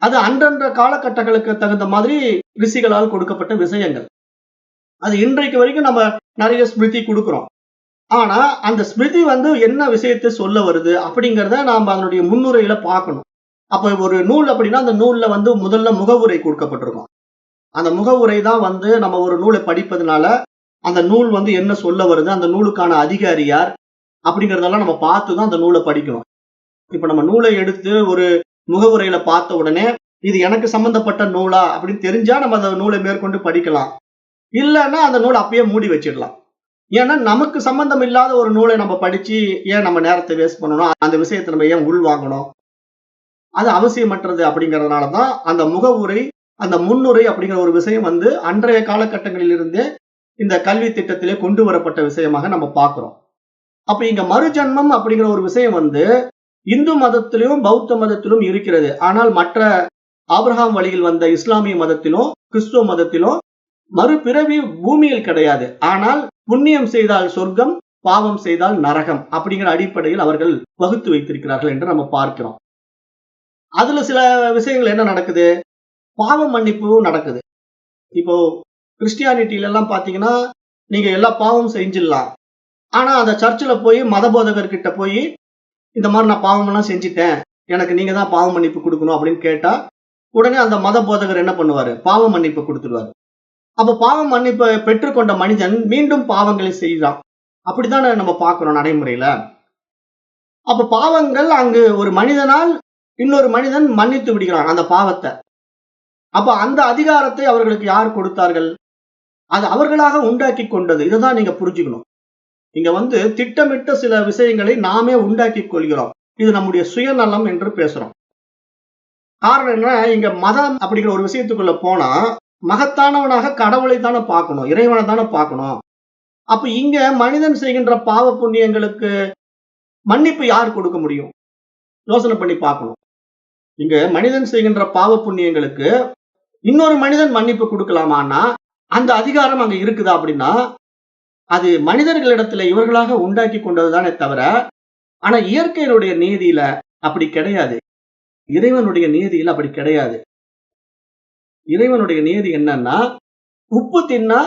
[SPEAKER 1] அது அன்றன்ற காலகட்டங்களுக்கு தகுந்த மாதிரி ரிஷிகளால் கொடுக்கப்பட்ட விஷயங்கள். அது இன்றைக்கு வரைக்கும் நம்ம நிறைய ஸ்மிருதி கொடுக்கிறோம். ஆனா அந்த ஸ்மிருதி என்ன விஷயத்தை சொல்ல வருது அப்படிங்கறத நாம அதனுடைய முன்னுரையில பார்க்கணும். அப்ப ஒரு நூல் அப்படின்னா அந்த நூல்ல முதல்ல முகவுரை கொடுக்கப்பட்டிருக்கும். அந்த முகவுரை தான் நம்ம ஒரு நூலை படிப்பதனால அந்த நூல் என்ன சொல்ல வருது, அந்த நூலுக்கான அதிகாரி யார் அப்படிங்கறதெல்லாம் நம்ம பார்த்துதான் அந்த நூலை படிக்கணும். இப்ப நம்ம நூலை எடுத்து ஒரு முகவுரையில பார்த்த உடனே இது எனக்கு சம்பந்தப்பட்ட நூலா அப்படின்னு தெரிஞ்சா நம்ம அந்த நூலை மேற்கொண்டு படிக்கலாம். இல்லைன்னா அந்த நூலை அப்பயே மூடி வச்சிடலாம். ஏன்னா நமக்கு சம்பந்தம் இல்லாத ஒரு நூலை நம்ம படிச்சு ஏன் நம்ம நேரத்தை வேஸ்ட் பண்ணணும்? அந்த விஷயத்தை நம்ம ஏன் உள்வாங்கணும்? அது அவசியமற்றது. அப்படிங்கறதுனாலதான் அந்த முகவுரை, அந்த முன்னுரை அப்படிங்கிற ஒரு விஷயம் அன்றைய காலகட்டங்களில் இருந்தே இந்த கல்வி திட்டத்திலே கொண்டு வரப்பட்ட விஷயமாக நம்ம பார்க்கிறோம். அப்ப இங்க மறுஜன்மம் அப்படிங்கிற ஒரு விஷயம் இந்து மதத்திலும் பௌத்த மதத்திலும் இருக்கிறது. ஆனால் மற்ற ஆபிரகாம் வழியில் வந்த இஸ்லாமிய மதத்திலும் கிறிஸ்துவ மதத்திலும் மறுபிறவி பூமியில் கிடையாது. ஆனால் புண்ணியம் செய்தால் சொர்க்கம், பாவம் செய்தால் நரகம் அப்படிங்கிற அடிப்படையில் அவர்கள் வகுத்து வைத்திருக்கிறார்கள் என்று நம்ம பார்க்கிறோம். அதுல சில விஷயங்கள் என்ன நடக்குது? பாவ மன்னிப்பு நடக்குது. இப்போ கிறிஸ்டியானிட்டில எல்லாம் பாத்தீங்கன்னா நீங்க எல்லா பாவம் செஞ்சிடலாம். ஆனா அந்த சர்ச்சில் போய் மத போதகர் கிட்ட போய் இந்த மாதிரி நான் பாவம் எல்லாம் செஞ்சுட்டேன், எனக்கு நீங்க தான் பாவ மன்னிப்பு கொடுக்கணும் அப்படின்னு கேட்டா உடனே அந்த மத போதகர் என்ன பண்ணுவாரு? பாவ மன்னிப்பு கொடுத்துருவாரு. அப்ப பாவ மன்னிப்பை பெற்றுக்கொண்ட மனிதன் மீண்டும் பாவங்களை செய்யலாம். அப்படித்தானே நம்ம பார்க்கிறோம் நடைமுறையில. அப்ப பாவங்கள் அங்கு ஒரு மனிதனால் இன்னொரு மனிதன் மன்னித்து விடுகிறான் அந்த பாவத்தை. அப்ப அந்த அதிகாரத்தை அவர்களுக்கு யார் கொடுத்தார்கள்? அது அவர்களாக உண்டாக்கி கொண்டது. இதுதான் நீங்க புரிஞ்சுக்கணும். இங்க திட்டமிட்ட சில விஷயங்களை நாமே உண்டாக்கி கொள்கிறோம். இது நம்முடைய சுயநலம் என்று பேசுறோம். காரணம் என்ன, இங்க மதம் அப்படிங்கிற ஒரு விஷயத்துக்குள்ள போனா மகத்தானவனாக கடவுளை தானே பார்க்கணும், இறைவனை தானே பார்க்கணும். அப்ப இங்க மனிதன் செய்கின்ற பாவ புண்ணியங்களுக்கு மன்னிப்பு யார் கொடுக்க முடியும்? யோசனை பண்ணி பார்க்கணும். இங்க மனிதன் செய்கின்ற பாவ புண்ணியங்களுக்கு இன்னொரு மனிதன் மன்னிப்பு கொடுக்கலாமான்னா அந்த அதிகாரம் அங்க இருக்குதா அப்படின்னா அது மனிதர்களிடத்துல இவர்களாக உண்டாக்கி கொண்டதுதானே தவிர, ஆனா இயற்கையினுடைய நீதியில அப்படி கிடையாது. இறைவனுடைய நீதியில அப்படி கிடையாது. இறைவனுடைய நீதி என்னன்னா, உப்பு தின்னா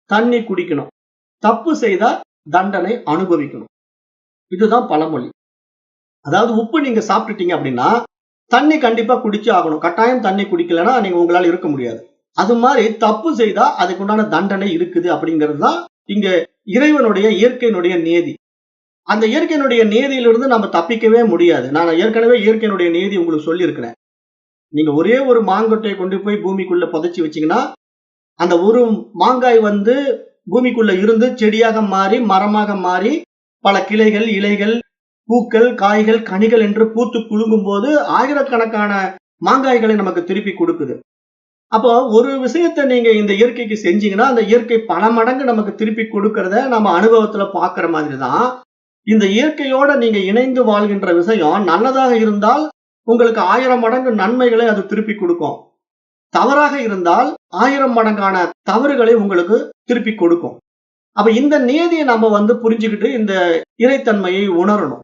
[SPEAKER 1] தண்ணி குடிக்கணும், தப்பு செய்தா தண்டனை அனுபவிக்கணும். இதுதான் பழமொழி. அதாவது உப்பு நீங்க சாப்பிட்டுட்டீங்க அப்படின்னா தண்ணி கண்டிப்பா குடிச்சு ஆகணும். கட்டாயம் தண்ணி குடிக்கலன்னா நீங்க உங்களால இருக்க முடியாது. அது மாதிரி தப்பு செய்தா அதுக்கு உண்டான தண்டனை இருக்குது அப்படிங்கிறது தான் இங்க இறைவனுடைய இயற்கையினுடைய நியதி. அந்த இயற்கையினுடைய நியதியிலிருந்து நம்ம தப்பிக்கவே முடியாது. நான் ஏற்கனவே இயற்கையினுடைய நியதி உங்களுக்கு சொல்லியிருக்கிறேன். நீங்க ஒரே ஒரு மாங்கொட்டையை கொண்டு போய் பூமிக்குள்ள புதைச்சு வச்சீங்கன்னா அந்த ஒரு மாங்காய் பூமிக்குள்ள இருந்து செடியாக மாறி மரமாக மாறி பல கிளைகள், இலைகள், பூக்கள், காய்கள், கனிகள் என்று பூத்து குலுங்கும் போது ஆயிரக்கணக்கான மாங்காய்களை நமக்கு திருப்பி கொடுக்குது. அப்போ ஒரு விஷயத்த நீங்க இந்த இயற்கைக்கு செஞ்சீங்கன்னா அந்த இயற்கை பல மடங்கு நமக்கு திருப்பி கொடுக்கறத நம்ம அனுபவத்துல பாக்குற மாதிரி தான் இந்த இயற்கையோட நீங்க இணைந்து வாழ்கின்ற விஷயம் நல்லதாக இருந்தால் உங்களுக்கு 1000 மடங்கு நன்மைகளை அது திருப்பி கொடுக்கும். தவறாக இருந்தால் 1000 மடங்கான தவறுகளை உங்களுக்கு திருப்பி கொடுக்கும். அப்ப இந்த நியதியை நம்ம புரிஞ்சுக்கிட்டு இந்த இறைத்தன்மையை உணரணும்.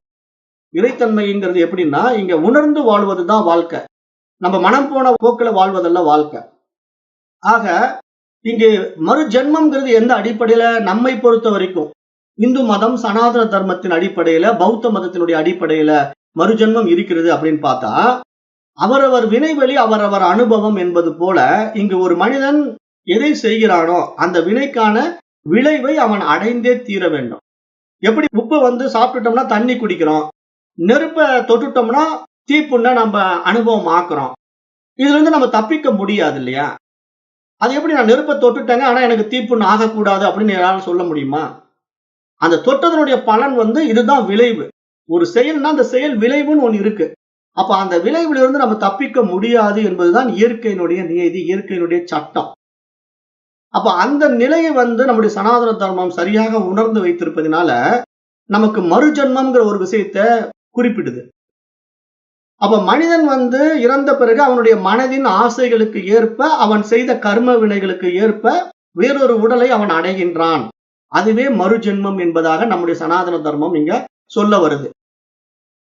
[SPEAKER 1] இறைத்தன்மைங்கிறது எப்படின்னா இங்க உணர்ந்து வாழ்வதுதான் வாழ்க்கை. நம்ம மனம் போன போக்குல வாழ்வதல்ல வாழ்க்கை. ஆக இங்கு மறு ஜென்மம்ங்கிறது எந்த அடிப்படையில நம்மை பொறுத்த வரைக்கும் இந்து மதம் சனாதன தர்மத்தின் அடிப்படையில பௌத்த மதத்தினுடைய அடிப்படையில மறுஜென்மம் இருக்கிறது அப்படின்னு பார்த்தா அவரவர் வினைவெளி அவரவர் அனுபவம் என்பது போல இங்கு ஒரு மனிதன் எதை செய்கிறானோ அந்த வினைக்கான விளைவை அவன் அடைந்தே தீர வேண்டும். எப்படி உப்பை சாப்பிட்டுட்டோம்னா தண்ணி குடிக்கிறோம், நெருப்பை தொட்டுட்டோம்னா தீப்புண்ண நம்ம அனுபவம் ஆக்குறோம். இதுல இருந்து நம்ம தப்பிக்க முடியாது இல்லையா? அது எப்படி நான் நெருப்பை தொட்டுட்டேங்க ஆனா எனக்கு தீப்புண்ணு ஆகக்கூடாது அப்படின்னு யாராலும் சொல்ல முடியுமா? அந்த தொட்டதனுடைய பலன் இதுதான் விளைவு. ஒரு செயல்னா அந்த செயல் விளைவுன்னு ஒண்ணு இருக்கு. அப்ப அந்த விளைவுல இருந்து நம்ம தப்பிக்க முடியாது என்பதுதான் இயற்கையினுடைய நியதி, இயற்கையினுடைய சட்டம். அப்ப அந்த நிலையை நம்முடைய சனாதன தர்மம் சரியாக உணர்ந்து வைத்திருப்பதனால நமக்கு மறுஜன்மம்ங்கிற ஒரு விஷயத்தை குறிப்பிடுது. அப்ப மனிதன் இறந்த பிறகு அவனுடைய மனதின் ஆசைகளுக்கு ஏற்ப அவன் செய்த கர்ம வினைகளுக்கு ஏற்ப வேறொரு உடலை அவன் அடைகின்றான். அதுவே மறுஜென்மம் என்பதாக நம்முடைய சனாதன தர்மம் இங்க சொல்ல வருது.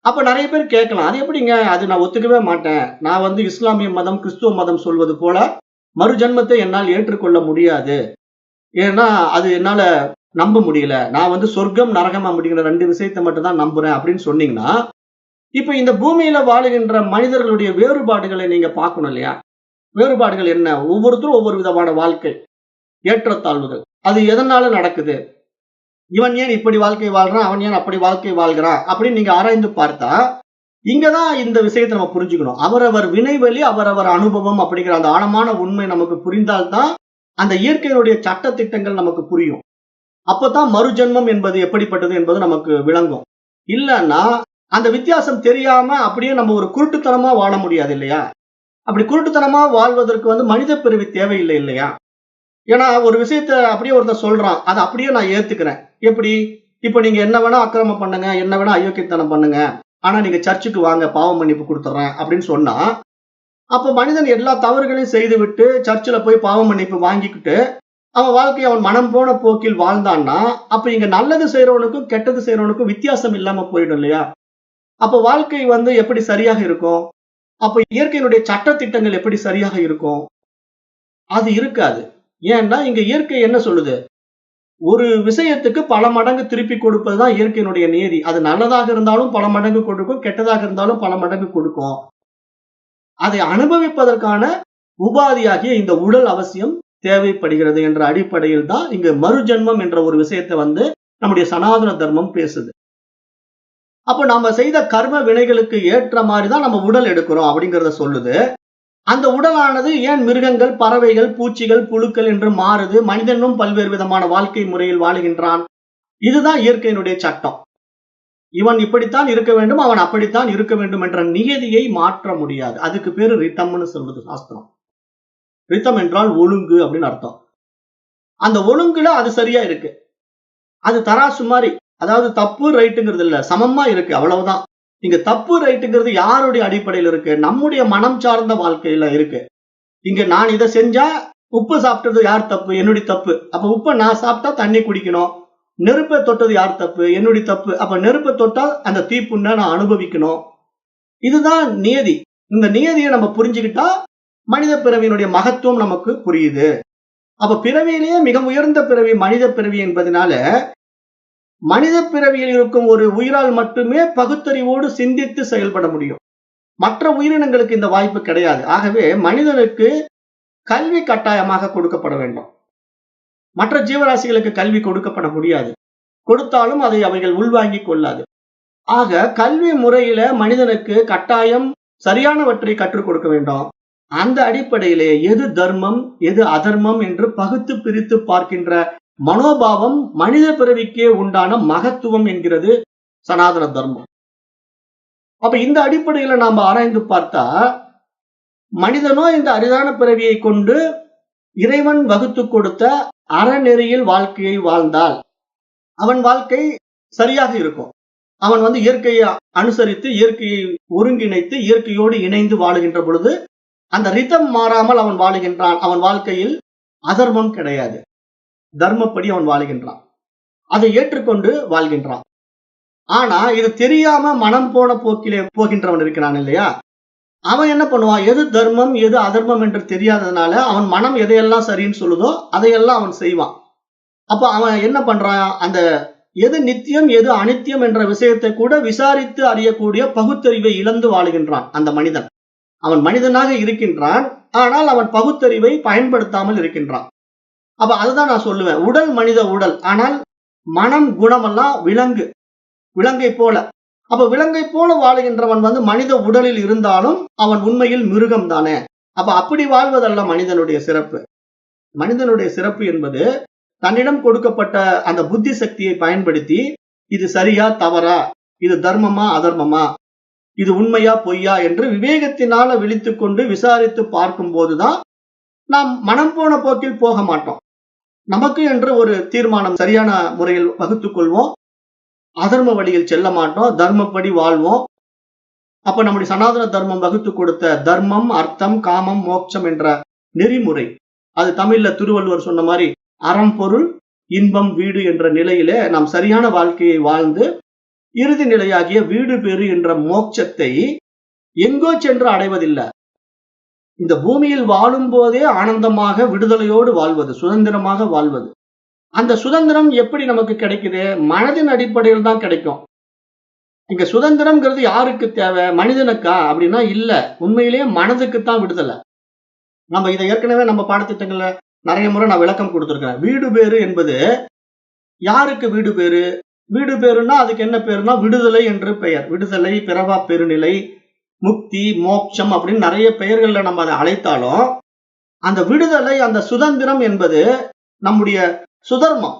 [SPEAKER 1] அப்ப நிறைய பேர் கேட்கலாம், அது எப்படிங்க, அது நான் ஒத்துக்கவே மாட்டேன். நான் இஸ்லாமிய மதம் கிறிஸ்துவ மதம் சொல்வது போல மறுஜென்மத்தை என்னால் ஏற்றுக்கொள்ள முடியாது. ஏன்னா அது என்னால நம்ப முடியல. நான் சொர்க்கம் நரகம் அப்படிங்கிற 2 விஷயத்தை மட்டும் தான் நம்புறேன் அப்படின்னு சொன்னீங்கன்னா, இப்ப இந்த பூமியில வாழுகின்ற மனிதர்களுடைய வேறுபாடுகளை நீங்க பார்க்கணும் இல்லையா? வேறுபாடுகள் என்ன? ஒவ்வொருத்தரும் ஒவ்வொரு விதமான வாழ்க்கை, ஏற்றத்தாழ்வுகள். அது எதனால நடக்குது? இவன் ஏன் இப்படி வாழ்க்கை வாழ்றான், அவன் ஏன் அப்படி வாழ்க்கை வாழ்கிறான் அப்படின்னு நீங்க ஆராய்ந்து பார்த்தா இங்கதான் இந்த விஷயத்தை நம்ம புரிஞ்சுக்கணும். அவரவர் வினைவெளி அவரவர் அனுபவம் அப்படிங்கிற அந்த ஆழமான உண்மை நமக்கு புரிந்தால்தான் அந்த இயற்கையினுடைய சட்ட திட்டங்கள் நமக்கு புரியும். அப்பதான் மறுஜென்மம் என்பது எப்படிப்பட்டது என்பது நமக்கு விளங்கும். இல்லைன்னா அந்த வித்தியாசம் தெரியாம அப்படியே நம்ம ஒரு குருட்டுத்தனமா வாழ முடியாது இல்லையா? அப்படி குருட்டுத்தனமா வாழ்வதற்கு மனித பிறவி தேவையில்லை இல்லையா? ஏன்னா ஒரு விஷயத்த அப்படியே ஒருத்தர் சொல்றான், அதை அப்படியே நான் ஏத்துக்கிறேன். எப்படி? இப்ப நீங்க என்ன வேணா அக்கிரமம் பண்ணுங்க, என்ன வேணா அயோக்கியத்தனம் பண்ணுங்க, ஆனா நீங்க சர்ச்சுக்கு வாங்க, பாவ மன்னிப்பு கொடுத்துறேன் அப்படின்னு சொன்னா, அப்ப மனிதன் எல்லா தவறுகளையும் செய்து விட்டு சர்ச்சில் போய் பாவ மன்னிப்பு வாங்கிக்கிட்டு அவன் வாழ்க்கையை அவன் மனம் போன போக்கில் வாழ்ந்தான்னா, அப்ப இங்க நல்லது செய்யறவனுக்கும் கெட்டது செய்யறவனுக்கும் வித்தியாசம் இல்லாம போயிடும் இல்லையா? அப்ப வாழ்க்கை எப்படி சரியாக இருக்கும்? அப்ப இயற்கையினுடைய சட்ட திட்டங்கள் எப்படி சரியாக இருக்கும்? அது இருக்காது. ஏன்னா இங்க இயற்கை என்ன சொல்லுது? ஒரு விஷயத்துக்கு பல மடங்கு திருப்பி கொடுப்பதுதான் இயற்கையினுடைய நியதி. அது நல்லதாக இருந்தாலும் பல மடங்கு கொடுக்கும், கெட்டதாக இருந்தாலும் பல மடங்கு கொடுக்கும். அதை அனுபவிப்பதற்கான உபாதியாகிய இந்த உடல் அவசியம் தேவைப்படுகிறது என்ற அடிப்படையில் தான் இங்க மறுஜென்மம் என்ற ஒரு விஷயத்தை நம்முடைய சனாதன தர்மம் பேசுது. அப்ப நம்ம செய்த கர்ம வினைகளுக்கு ஏற்ற மாதிரிதான் நம்ம உடல் எடுக்கிறோம் அப்படிங்கறத சொல்லுது. அந்த உடலானது ஏன் மிருகங்கள், பறவைகள், பூச்சிகள், புழுக்கள் என்று மாறுது? மனிதனும் பல்வேறு விதமான வாழ்க்கை முறையில் வாழுகின்றான். இதுதான் இயற்கையினுடைய சட்டம். இவன் இப்படித்தான் இருக்க வேண்டும், அவன் அப்படித்தான் இருக்க வேண்டும் என்ற நியதியை மாற்ற முடியாது. அதுக்கு பேரு ரிதம்னு சொல்றது சாஸ்திரம். ரிதம் என்றால் ஒழுங்கு அப்படின்னு அர்த்தம். அந்த ஒழுங்குல அது சரியா இருக்கு. அது தராசு மாதிரி. அதாவது தப்பு ரைட்டுங்கிறது இல்ல, சமமா இருக்கு, அவ்வளவுதான். இங்க தப்பு ரைட்டுங்கிறது யாருடைய அடிப்படையில் இருக்கு? நம்முடைய மனம் சார்ந்த வாழ்க்கையில இருக்கு. இங்க நான் இதை செஞ்சா உப்பு சாப்பிட்டது யார் தப்பு? என்னுடைய தப்பு. அப்ப உப்பை நான் சாப்பிட்டா தண்ணி குடிக்கணும். நெருப்பை தொட்டது யார் தப்பு? என்னுடைய தப்பு. அப்ப நெருப்பை தொட்டா அந்த தீப்புண்ண நான் அனுபவிக்கணும். இதுதான் நியதி. இந்த நியதியை நம்ம புரிஞ்சுக்கிட்டா மனித பிறவியினுடைய மகத்துவம் நமக்கு புரியுது. அப்ப பிறவியிலேயே மிக உயர்ந்த பிறவி மனித பிறவி என்பதனால மனித பிறவியில் இருக்கும் ஒரு உயிரால் மட்டுமே பகுத்தறிவோடு சிந்தித்து செயல்பட முடியும். மற்ற உயிரினங்களுக்கு இந்த வாய்ப்பு கிடையாது. ஆகவே மனிதனுக்கு கல்வி கட்டாயமாக கொடுக்கப்பட வேண்டும். மற்ற ஜீவராசிகளுக்கு கல்வி கொடுக்கப்பட முடியாது. கொடுத்தாலும் அதை அவைகள் உள்வாங்கிக் கொள்ளாது. ஆக கல்வி முறையில மனிதனுக்கு கட்டாயம் சரியானவற்றை கற்றுக் கொடுக்க வேண்டும். அந்த அடிப்படையிலே எது தர்மம் எது அதர்மம் என்று பகுத்து பிரித்து பார்க்கின்ற மனோபாவம் மனித பிறவிக்கே உண்டான மகத்துவம் என்கிறது சனாதன தர்மம். அப்ப இந்த அடிப்படையில நாம ஆராய்ந்து பார்த்தா மனிதனோ இந்த அரிதான பிறவியை கொண்டு இறைவன் வகுத்து கொடுத்த அறநெறியில் வாழ்க்கையை வாழ்ந்தால் அவன் வாழ்க்கை சரியாக இருக்கும். அவன் இயற்கையை அனுசரித்து இயற்கையை ஒருங்கிணைத்து இயற்கையோடு இணைந்து வாழுகின்ற பொழுது அந்த ரிதம் மாறாமல் அவன் வாழுகின்றான். அவன் வாழ்க்கையில் அதர்மம் கிடையாது, தர்மப்படி அவன் வாழுகின்றான். அதை ஏற்றுக்கொண்டு வாழ்கின்றான். ஆனா இது தெரியாம மனம் போன போக்கிலே போகின்றவன் இருக்கிறான் இல்லையா, அவன் என்ன பண்ணுவான்? எது தர்மம் எது அதர்மம் என்று தெரியாததுனால அவன் மனம் எதையெல்லாம் சரின்னு சொல்லுதோ அதையெல்லாம் அவன் செய்வான். அப்ப அவன் என்ன பண்றான்? அந்த எது நித்தியம் எது அனித்தியம் என்ற விஷயத்தை கூட விசாரித்து அறியக்கூடிய பகுத்தறிவை இழந்து வாழுகின்றான் அந்த மனிதன். அவன் மனிதனாக இருக்கின்றான், ஆனால் அவன் பகுத்தறிவை பயன்படுத்தாமல் இருக்கின்றான். அப்ப அதுதான் நான் சொல்லுவேன், உடல் மனித உடல், ஆனால் மனம் குணமெல்லாம் விலங்கை போல. அப்ப விலங்கை போல வாழுகின்றவன் மனித உடலில் இருந்தாலும் அவன் உண்மையில் மிருகம் தானே. அப்ப அப்படி வாழ்வதல்ல மனிதனுடைய சிறப்பு. மனிதனுடைய சிறப்பு என்பது தன்னிடம் கொடுக்கப்பட்ட அந்த புத்தி சக்தியை பயன்படுத்தி இது சரியா தவறா, இது தர்மமா அதர்மமா, இது உண்மையா பொய்யா என்று விவேகத்தினால விழித்துக் கொண்டு விசாரித்து பார்க்கும் போதுதான் நாம் மனம் போன போக்கில் போக மாட்டோம். நமக்கு என்று ஒரு தீர்மானம் சரியான முறையில் வகுத்துக் கொள்வோம். அதர்ம வழியில் செல்ல மாட்டோம், தர்மப்படி வாழ்வோம். அப்ப நம்முடைய சனாதன தர்மம் வகுத்து கொடுத்த தர்மம் அர்த்தம் காமம் மோட்சம் என்ற நெறிமுறை, அது தமிழ்ல திருவள்ளுவர் சொன்ன மாதிரி அறம் பொருள் இன்பம் வீடு என்ற நிலையிலே நாம் சரியான வாழ்க்கையை வாழ்ந்து இறுதி நிலையாகிய வீடு பேறு என்ற மோட்சத்தை எங்கோ சென்று அடைவதில்லை. இந்த பூமியில் வாழும் போதே ஆனந்தமாக விடுதலையோடு வாழ்வது, சுதந்திரமாக வாழ்வது. அந்த சுதந்திரம் எப்படி நமக்கு கிடைக்குது? மனதின் அடிப்படையில் தான் கிடைக்கும். இங்க சுதந்திரம்ங்கிறது யாருக்கு தேவை? மனிதனுக்கா அப்படின்னா இல்ல, உண்மையிலேயே மனதுக்குத்தான் விடுதலை. நம்ம இதை ஏற்கனவே நம்ம பாடத்திட்டங்கள்ல நிறைய முறை நான் விளக்கம் கொடுத்திருக்கிறேன். வீடு பேறு என்பது யாருக்கு வீடு பேறு? வீடு பேருன்னா அதுக்கு என்ன பேருனா விடுதலை என்று பெயர். விடுதலை, பிறவா பெருநிலை, முக்தி, மோட்சம் அப்படின்னு நிறைய பெயர்கள்ல நம்ம அதை அழைத்தாலும் அந்த விடுதலை அந்த சுதந்திரம் என்பது நம்முடைய சுதர்மம்.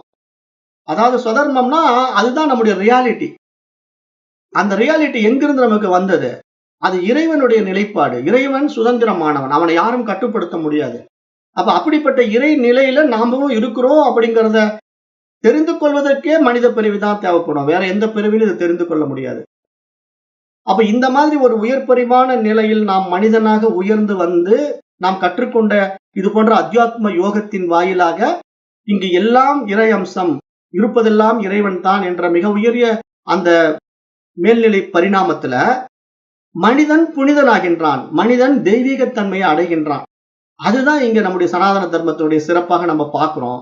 [SPEAKER 1] அதாவது சுதர்மம்னா அதுதான் நம்முடைய ரியாலிட்டி. அந்த ரியாலிட்டி எங்கிருந்து நமக்கு வந்தது? அது இறைவனுடைய நிலைப்பாடு. இறைவன் சுதந்திரமானவன், அவனை யாரும் கட்டுப்படுத்த முடியாது. அப்ப அப்படிப்பட்ட இறை நிலையில நாமளும் இருக்கிறோம் அப்படிங்கிறத தெரிந்து கொள்வதற்கே மனித பிறவிதான் தேவைப்படும். வேற எந்த பிறவிலும் இதை தெரிந்து கொள்ள முடியாது. அப்ப இந்த மாதிரி ஒரு உயர்பரிமாண நிலையில் நாம் மனிதனாக உயர்ந்து வந்து நாம் கற்றுக்கொண்ட இது போன்ற அத்தியாத்ம யோகத்தின் வாயிலாக இங்கு எல்லாம் இறை அம்சம், இருப்பதெல்லாம் இறைவன் தான் என்ற மிக உயரிய அந்த மேல்நிலை பரிணாமத்துல மனிதன் புனிதனாகின்றான், மனிதன் தெய்வீகத்தன்மையை அடைகின்றான். அதுதான் இங்க நம்முடைய சனாதன தர்மத்தினுடைய சிறப்பாக நம்ம பார்க்கிறோம்.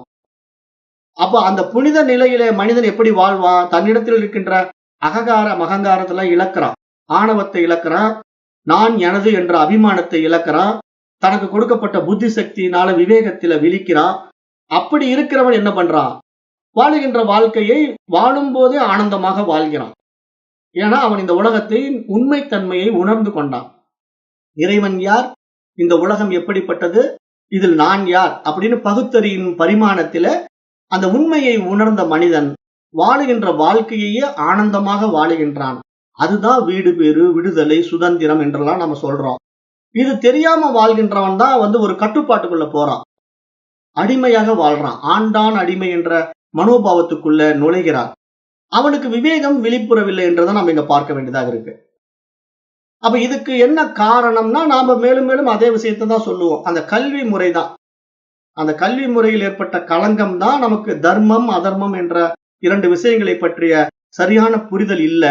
[SPEAKER 1] அப்ப அந்த புனித நிலையிலே மனிதன் எப்படி வாழ்வான்? தன்னிடத்தில் இருக்கின்ற அகங்கார மகங்காரத்துல இழக்கிறான், ஆணவத்தை இழக்கிறான், நான் எனது என்ற அபிமானத்தை இழக்கிறான், தனக்கு கொடுக்கப்பட்ட புத்தி சக்தியினால விவேகத்தில விழிக்கிறான். அப்படி இருக்கிறவன் என்ன பண்றான்? வாழுகின்ற வாழ்க்கையை வாழும் போதே ஆனந்தமாக வாழ்கிறான். ஏன்னா அவன் இந்த உலகத்தின் உண்மைத்தன்மையை உணர்ந்து கொண்டான். இறைவன் யார், இந்த உலகம் எப்படிப்பட்டது, இதில் நான் யார் அப்படின்னு பகுத்தறியும் பரிமாணத்தில அந்த உண்மையை உணர்ந்த மனிதன் வாழுகின்ற வாழ்க்கையையே ஆனந்தமாக வாழுகின்றான். அதுதான் வீடு பேறு, விடுதலை, சுதந்திரம் என்றெல்லாம் நம்ம சொல்றோம். இது தெரியாம வாழ்கின்றவன் தான் ஒரு கட்டுப்பாட்டுக்குள்ள போறான். அடிமையாக வாழ்றான். ஆண்டான் அடிமை என்ற மனோபாவத்துக்குள்ள நுழைகிறான். அவனுக்கு விவேகம் விழிப்புறவில்லை என்றதை நம்ம இங்க பார்க்க வேண்டியதாக இருக்கு. அப்ப இதுக்கு என்ன காரணம்னா, நாம மேலும் மேலும் அதே விஷயத்தை தான் சொல்லுவோம். அந்த கல்வி முறைதான். அந்த கல்வி முறையில் ஏற்பட்ட களங்கம் தான் நமக்கு தர்மம், அதர்மம் என்ற 2 விஷயங்களை பற்றிய சரியான புரிதல் இல்ல.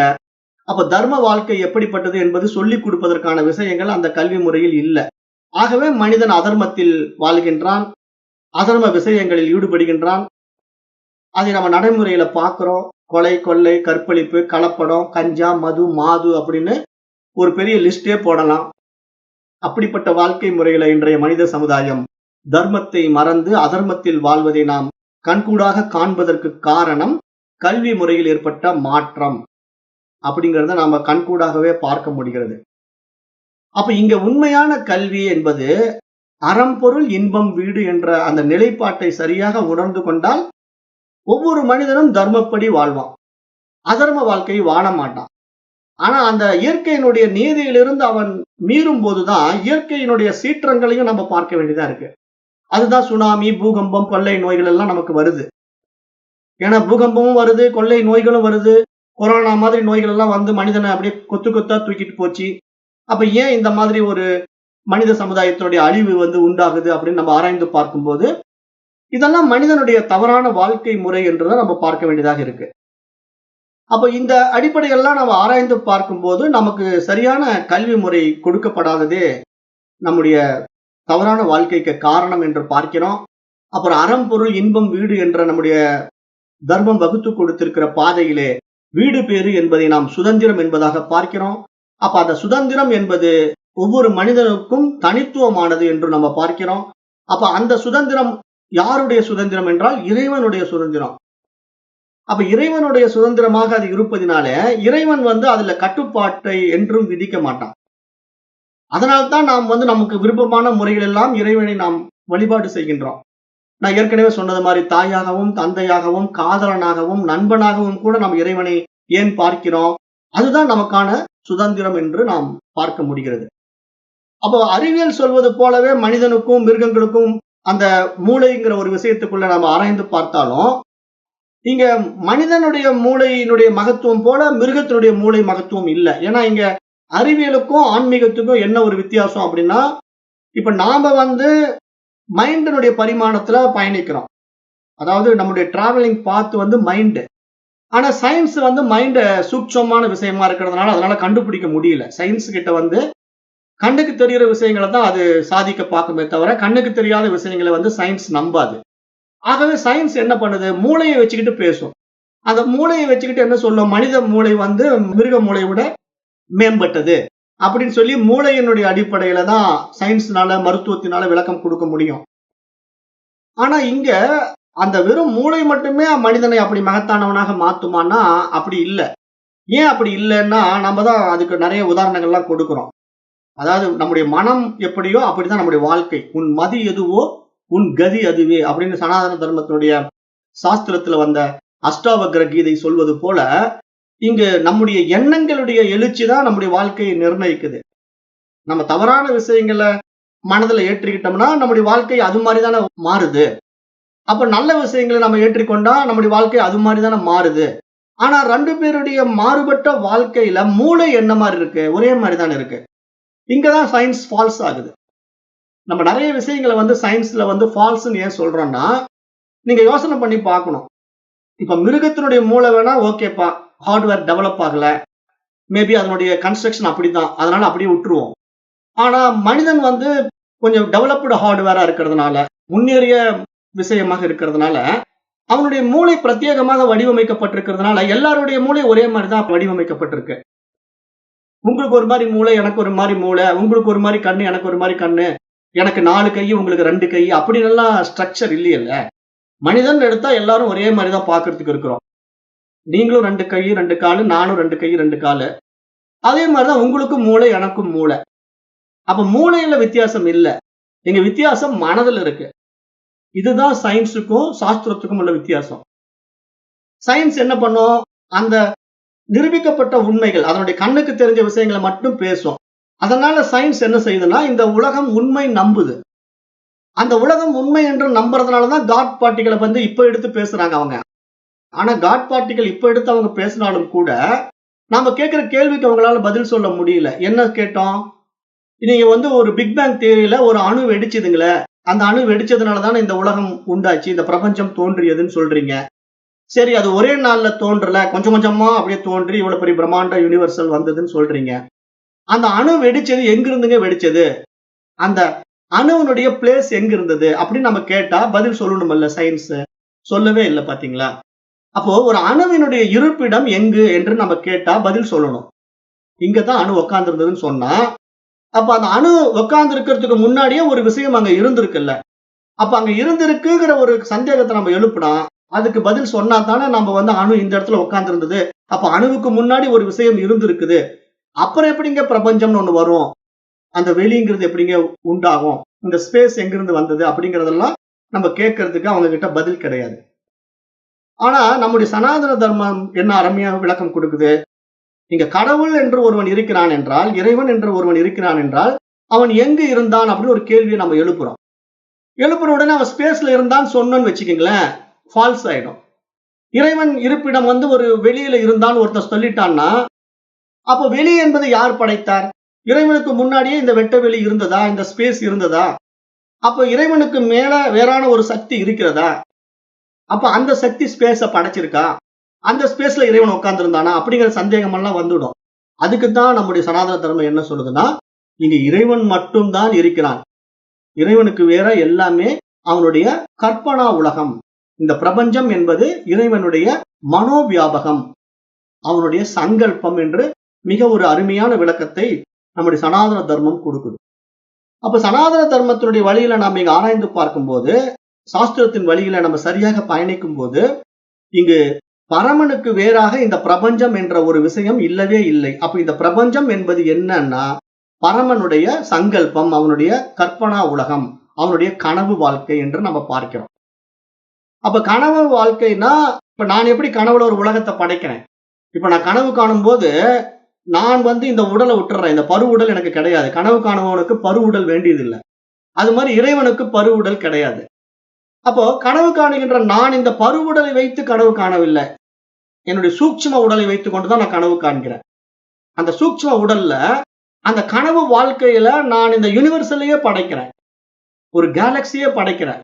[SPEAKER 1] அப்ப தர்ம வாழ்க்கை எப்படிப்பட்டது என்பது சொல்லிக் கொடுப்பதற்கான விஷயங்கள் அந்த கல்வி முறையில் இல்ல. ஆகவே மனிதன் அதர்மத்தில் வாழ்கின்றான். அதர்ம விஷயங்களில் ஈடுபடுகின்றான். அதை நம்ம நடைமுறையில பார்க்கிறோம். கொலை, கொள்ளை, கற்பழிப்பு, கலப்படம், கஞ்சா, மது, மாது அப்படின்னு ஒரு பெரிய லிஸ்டே போடலாம். அப்படிப்பட்ட வாழ்க்கை முறையில இன்றைய மனித சமுதாயம் தர்மத்தை மறந்து அதர்மத்தில் வாழ்வதை நாம் கண்கூடாக காண்பதற்கு காரணம் கல்வி முறையில் ஏற்பட்ட மாற்றம் அப்படிங்கிறத நாம கண்கூடாகவே பார்க்க முடிகிறது. அப்ப இங்க உண்மையான கல்வி என்பது அறம்பொருள் இன்பம் வீடு என்ற அந்த நிலைப்பாட்டை சரியாக உணர்ந்து கொண்டால் ஒவ்வொரு மனிதனும் தர்மப்படி வாழ்வான். அதர்ம வாழ்க்கையை வாழ மாட்டான். ஆனா அந்த இயற்கையினுடைய நீதியிலிருந்து அவன் மீறும் போதுதான் இயற்கையினுடைய சீற்றங்களையும் நம்ம பார்க்க வேண்டியதா இருக்கு. அதுதான் சுனாமி, பூகம்பம், கொள்ளை நோய்கள் எல்லாம் நமக்கு வருது. ஏன்னா பூகம்பமும் வருது, கொள்ளை நோய்களும் வருது. கொரோனா மாதிரி நோய்கள் எல்லாம் மனிதனை அப்படியே கொத்து கொத்தா தூக்கிட்டு போச்சு. அப்ப ஏன் இந்த மாதிரி ஒரு மனித சமுதாயத்தினுடைய அழிவு உண்டாகுது அப்படின்னு நம்ம ஆராய்ந்து பார்க்கும்போது இதெல்லாம் மனிதனுடைய தவறான வாழ்க்கை முறை என்றுதான் நம்ம பார்க்க வேண்டியதாக இருக்கு. அப்ப இந்த அடிப்படையெல்லாம் நம்ம ஆராய்ந்து பார்க்கும்போது நமக்கு சரியான கல்வி முறை கொடுக்கப்படாததே நம்முடைய தவறான வாழ்க்கைக்கு காரணம் என்று பார்க்கிறோம். அப்புறம் அறம் பொருள் இன்பம் வீடு என்ற நம்முடைய தர்மம் வகுத்து கொடுத்திருக்கிற பாதையிலே வீடு பேறு என்பதை நாம் சுதந்திரம் என்பதாக பார்க்கிறோம். அப்ப அந்த சுதந்திரம் என்பது ஒவ்வொரு மனிதனுக்கும் தனித்துவமானது என்று நம்ம பார்க்கிறோம். அப்ப அந்த சுதந்திரம் யாருடைய சுதந்திரம் என்றால் இறைவனுடைய சுதந்திரம். அப்ப இறைவனுடைய சுதந்திரமாக அது இருப்பதினால இறைவன் அதுல கட்டுப்பாட்டை என்றும் விதிக்க மாட்டான். அதனால்தான் நாம் நமக்கு விருப்பமான முறைகள் எல்லாம் இறைவனை நாம் வழிபாடு செய்கின்றோம். நான் ஏற்கனவே சொன்னது மாதிரி தாயாகவும், தந்தையாகவும், காதலனாகவும், நண்பனாகவும் கூட நாம் இறைவனை ஏன் பார்க்கிறோம்? அதுதான் நமக்கான சுதந்திரம் என்று நாம் பார்க்க முடிகிறது. அப்போ அறிவியல் சொல்வது போலவே மனிதனுக்கும் மிருகங்களுக்கும் அந்த மூளைங்கிற ஒரு விஷயத்துக்குள்ள நம்ம ஆராய்ந்து பார்த்தாலும் இங்க மனிதனுடைய மூளையினுடைய மகத்துவம் போல மிருகத்தினுடைய மூளை மகத்துவம் இல்லை. ஏன்னா இங்க அறிவியலுக்கும் ஆன்மீகத்துக்கும் என்ன ஒரு வித்தியாசம் அப்படின்னா, இப்ப நாம மைண்டினுடைய பரிமாணத்துல பயணிக்கிறோம். அதாவது நம்முடைய டிராவலிங் பாத் மைண்ட். ஆனா சயின்ஸ் மைண்ட சூட்சமான விஷயமா இருக்கிறதுனால அதனால கண்டுபிடிக்க முடியல. சயின்ஸ் கிட்ட கண்ணுக்கு தெரிகிற விஷயங்களை தான் அது சாதிக்க பார்க்குமே தவிர கண்ணுக்கு தெரியாத விஷயங்களை சயின்ஸ் நம்பாது. ஆகவே சயின்ஸ் என்ன பண்ணுது? மூளையை வச்சுக்கிட்டு பேசும். அந்த மூளையை வச்சுக்கிட்டு என்ன சொல்லும்? மனித மூளை மிருக மூளையை விட மேம்பட்டது அப்படின்னு சொல்லி மூளையினுடைய அடிப்படையில தான் சயின்ஸ்னால மருத்துவத்தினால விளக்கம் கொடுக்க முடியும். ஆனா இங்க அந்த வெறும் மூளை மட்டுமே மனிதனை அப்படி மகத்தானவனாக மாத்துமானா அப்படி இல்லை. ஏன் அப்படி இல்லைன்னா நம்ம தான் அதுக்கு நிறைய உதாரணங்கள்லாம் கொடுக்கிறோம். அதாவது நம்முடைய மனம் எப்படியோ அப்படிதான் நம்முடைய வாழ்க்கை. உன் மதி எதுவோ உன் கதி அதுவே அப்படின்னு சனாதன தர்மத்தினுடைய சாஸ்திரத்துல வந்த அஷ்டாவக்ர கீதை சொல்வது போல இங்கு நம்முடைய எண்ணங்களுடைய எழுச்சி தான் நம்முடைய வாழ்க்கையை நிர்ணயிக்குது. நம்ம தவறான விஷயங்களை மனதில் ஏற்றிக்கிட்டோம்னா நம்முடைய வாழ்க்கை அது மாதிரி தானே மாறுது. அப்ப நல்ல விஷயங்களை நம்ம ஏற்றிக்கொண்டா நம்முடைய வாழ்க்கை அது மாதிரி தானே மாறுது. ஆனா 2 பேருடைய மாறுபட்ட வாழ்க்கையில மூளை என்ன மாதிரி இருக்கு? ஒரே மாதிரி தானே இருக்கு. இங்கதான் சயின்ஸ் ஃபால்ஸ் ஆகுது. நம்ம நிறைய விஷயங்களை சயின்ஸ்ல ஃபால்ஸ்ன்னு ஏன் சொல்றோம்னா, நீங்க யோசனை பண்ணி பார்க்கணும். இப்ப மிருகத்தினுடைய மூளை வேணா ஓகேப்பா, ஹார்ட்வேர் டெவலப் ஆகல, மேபி அதனுடைய கன்ஸ்ட்ரக்ஷன் அப்படிதான், அதனால அப்படியே விட்டுருவோம். ஆனா மனிதன் கொஞ்சம் டெவலப்டு ஹார்ட்வேரா இருக்கிறதுனால, முன்னேறிய விஷயமாக இருக்கிறதுனால, அவனுடைய மூளை பிரத்யேகமாக வடிவமைக்கப்பட்டிருக்கிறதுனால எல்லாருடைய மூளை ஒரே மாதிரி தான் வடிவமைக்கப்பட்டிருக்கு. உங்களுக்கு ஒரு மாதிரி மூளை, எனக்கு ஒரு மாதிரி மூளை, உங்களுக்கு ஒரு மாதிரி கண்ணு, எனக்கு ஒரு மாதிரி கண்ணு, எனக்கு 4 கை, உங்களுக்கு 2 கை, அப்படின்னு எல்லாம் ஸ்ட்ரக்சர் இல்லையல்ல. மனிதன் எடுத்தா எல்லாரும் ஒரே மாதிரி தான் பார்க்கறதுக்கு இருக்கிறோம். நீங்களும் 2 கை 2 காலு, நானும் 2 கை 2 காலு. அதே மாதிரிதான் உங்களுக்கும் மூளை, எனக்கும் மூளை. அப்ப மூளையில வித்தியாசம் இல்லை. எங்க வித்தியாசம் மனதில் இருக்கு. இதுதான் சயின்ஸுக்கும் சாஸ்திரத்துக்கும் உள்ள வித்தியாசம். சயின்ஸ் என்ன பண்ணும்? அந்த நிரூபிக்கப்பட்ட உண்மைகள், அதனுடைய கண்ணுக்கு தெரிஞ்ச விஷயங்களை மட்டும் பேசும். அதனால சயின்ஸ் என்ன செய்யுதுன்னா, இந்த உலகம் உண்மை நம்புது. அந்த உலகம் உண்மை என்று நம்புறதுனால தான் காட் பார்ட்டிகள வந்து இப்ப எடுத்து பேசுறாங்க அவங்க. ஆனா காட் பார்ட்டிகள் இப்ப எடுத்து அவங்க பேசினாலும் கூட, நாம கேட்கிற கேள்விக்கு அவங்களால பதில் சொல்ல முடியல. என்ன கேட்டோம்? நீங்க வந்து ஒரு பிக் பேங் தியரியில ஒரு அணு வெடிச்சதுங்களே, அந்த அணு வெடிச்சதுனால தானே இந்த உலகம் உண்டாச்சு, இந்த பிரபஞ்சம் தோன்றியதுன்னு சொல்றீங்க. சரி, அது ஒரே நாள்ல தோன்றல. கொஞ்சம் கொஞ்சமா அப்படியே தோன்றி இவ்வளவு பெரிய பிரம்மாண்ட யுனிவர்சல் வந்ததுன்னு சொல்றீங்க. அந்த அணு வெடிச்சது எங்கிருந்துங்க வெடிச்சது? அந்த அணுவினுடைய பிளேஸ் எங்க இருந்தது? அப்படின்னு நம்ம கேட்டா பதில் சொல்லணும்ல சயின்ஸ். சொல்லவே இல்ல பாத்தீங்களா? அப்போ ஒரு அணுவினுடைய இருப்பிடம் எங்கு என்று நம்ம கேட்டா பதில் சொல்லணும். இங்க தான் அணு உட்கார்ந்து இருந்ததுன்னு சொன்னா, அப்ப அந்த அணு உட்கார்ந்து இருக்கிறதுக்கு முன்னாடியே ஒரு விஷயம் அங்க இருந்திருக்குல்ல. அப்ப அங்க இருந்திருக்குங்கிற ஒரு சந்தேகத்தை நம்ம எழுப்புனா, அதுக்கு பதில் சொன்னா தானே நம்ம வந்து அணு இந்த இடத்துல உட்கார்ந்து இருந்தது. அப்ப அணுவுக்கு முன்னாடி ஒரு விஷயம் இருந்திருக்குது. அப்புறம் எப்படிங்க பிரபஞ்சம்னு ஒண்ணு வரும்? அந்த வெளிங்கிறது எப்படிங்க உண்டாகும்? இந்த ஸ்பேஸ் எங்கிருந்து வந்தது? அப்படிங்கிறதெல்லாம் நம்ம கேட்கறதுக்கு அவங்க கிட்ட பதில் கிடையாது. ஆனா நம்முடைய சனாதன தர்மம் என்ன அருமையா விளக்கம் கொடுக்குது? இங்க கடவுள் என்று ஒருவன் இருக்கிறான் என்றால், இறைவன் என்று ஒருவன் இருக்கிறான் என்றால், அவன் எங்கு இருந்தான் அப்படின்னு ஒரு கேள்வியை நம்ம எழுப்புறோம். எழுப்புற உடனே அவன் ஸ்பேஸ்ல இருந்தான்னு சொன்னோன்னு வச்சுக்கீங்களேன், ஃபால்ஸ் ஆயிடும். இறைவன் இருப்பிடம் வந்து ஒரு வெளியில இருந்தான்னு ஒருத்தன் சொல்லிட்டான்னா, அப்போ வெளி என்பதை யார் படைத்தார்? இறைவனுக்கு முன்னாடியே இந்த வெட்ட வெளி இருந்ததா? இந்த ஸ்பேஸ் இருந்ததா? அப்போ இறைவனுக்கு மேல வேறான ஒரு சக்தி இருக்கிறதா? அப்ப அந்த சக்தி ஸ்பேஸ படைச்சிருக்கா? அந்த ஸ்பேஸ்ல இறைவன் உட்கார்ந்து இருந்தானா? அப்படிங்கிற சந்தேகம் எல்லாம் வந்துடும். அதுக்கு தான் நம்முடைய சனாதன தர்மம் என்ன சொல்லுதுன்னா, இங்க இறைவன் மட்டும் தான் இருக்கிறான். இறைவனுக்கு வேற எல்லாமே அவனுடைய கற்பனா உலகம். இந்த பிரபஞ்சம் என்பது இறைவனுடைய மனோவியாபகம், அவனுடைய சங்கல்பம் என்று மிக ஒரு அருமையான விளக்கத்தை நம்முடைய சனாதன தர்மம் கொடுக்குது. அப்ப சனாதன தர்மத்தினுடைய வழியில நாம இங்க ஆராய்ந்து பார்க்கும்போது, சாஸ்திரத்தின் வழியில நம்ம சரியாக பயணிக்கும் போது, இங்கு பரமனுக்கு வேறாக இந்த பிரபஞ்சம் என்ற ஒரு விஷயம் இல்லவே இல்லை. அப்ப இந்த பிரபஞ்சம் என்பது என்னன்னா, பரமனுடைய சங்கல்பம், அவனுடைய கற்பனா உலகம், அவனுடைய கனவு வாழ்க்கை என்று நம்ம பார்க்கிறோம். அப்ப கனவு வாழ்க்கைன்னா, இப்ப நான் எப்படி கனவுல ஒரு உலகத்தை படைக்கிறேன்? இப்ப நான் கனவு காணும்போது, நான் வந்து இந்த உடலை விட்டுறேன். இந்த பரு உடல் எனக்கு கிடையாது. கனவு காணுபவனுக்கு பரு உடல் வேண்டியதில்லை. அது மாதிரி இறைவனுக்கு பரு உடல் கிடையாது. அப்போ கனவு காணுகின்ற நான் இந்த பரு உடலை வைத்து கனவு காணவில்லை. என்னுடைய சூட்சும உடலை வைத்துக் கொண்டுதான் நான் கனவு காண்கிறேன். அந்த சூட்சும உடல்ல அந்த கனவு வாழ்க்கையில நான் இந்த யுனிவர்சலையே படைக்கிறேன். ஒரு கேலக்சியே படைக்கிறேன்.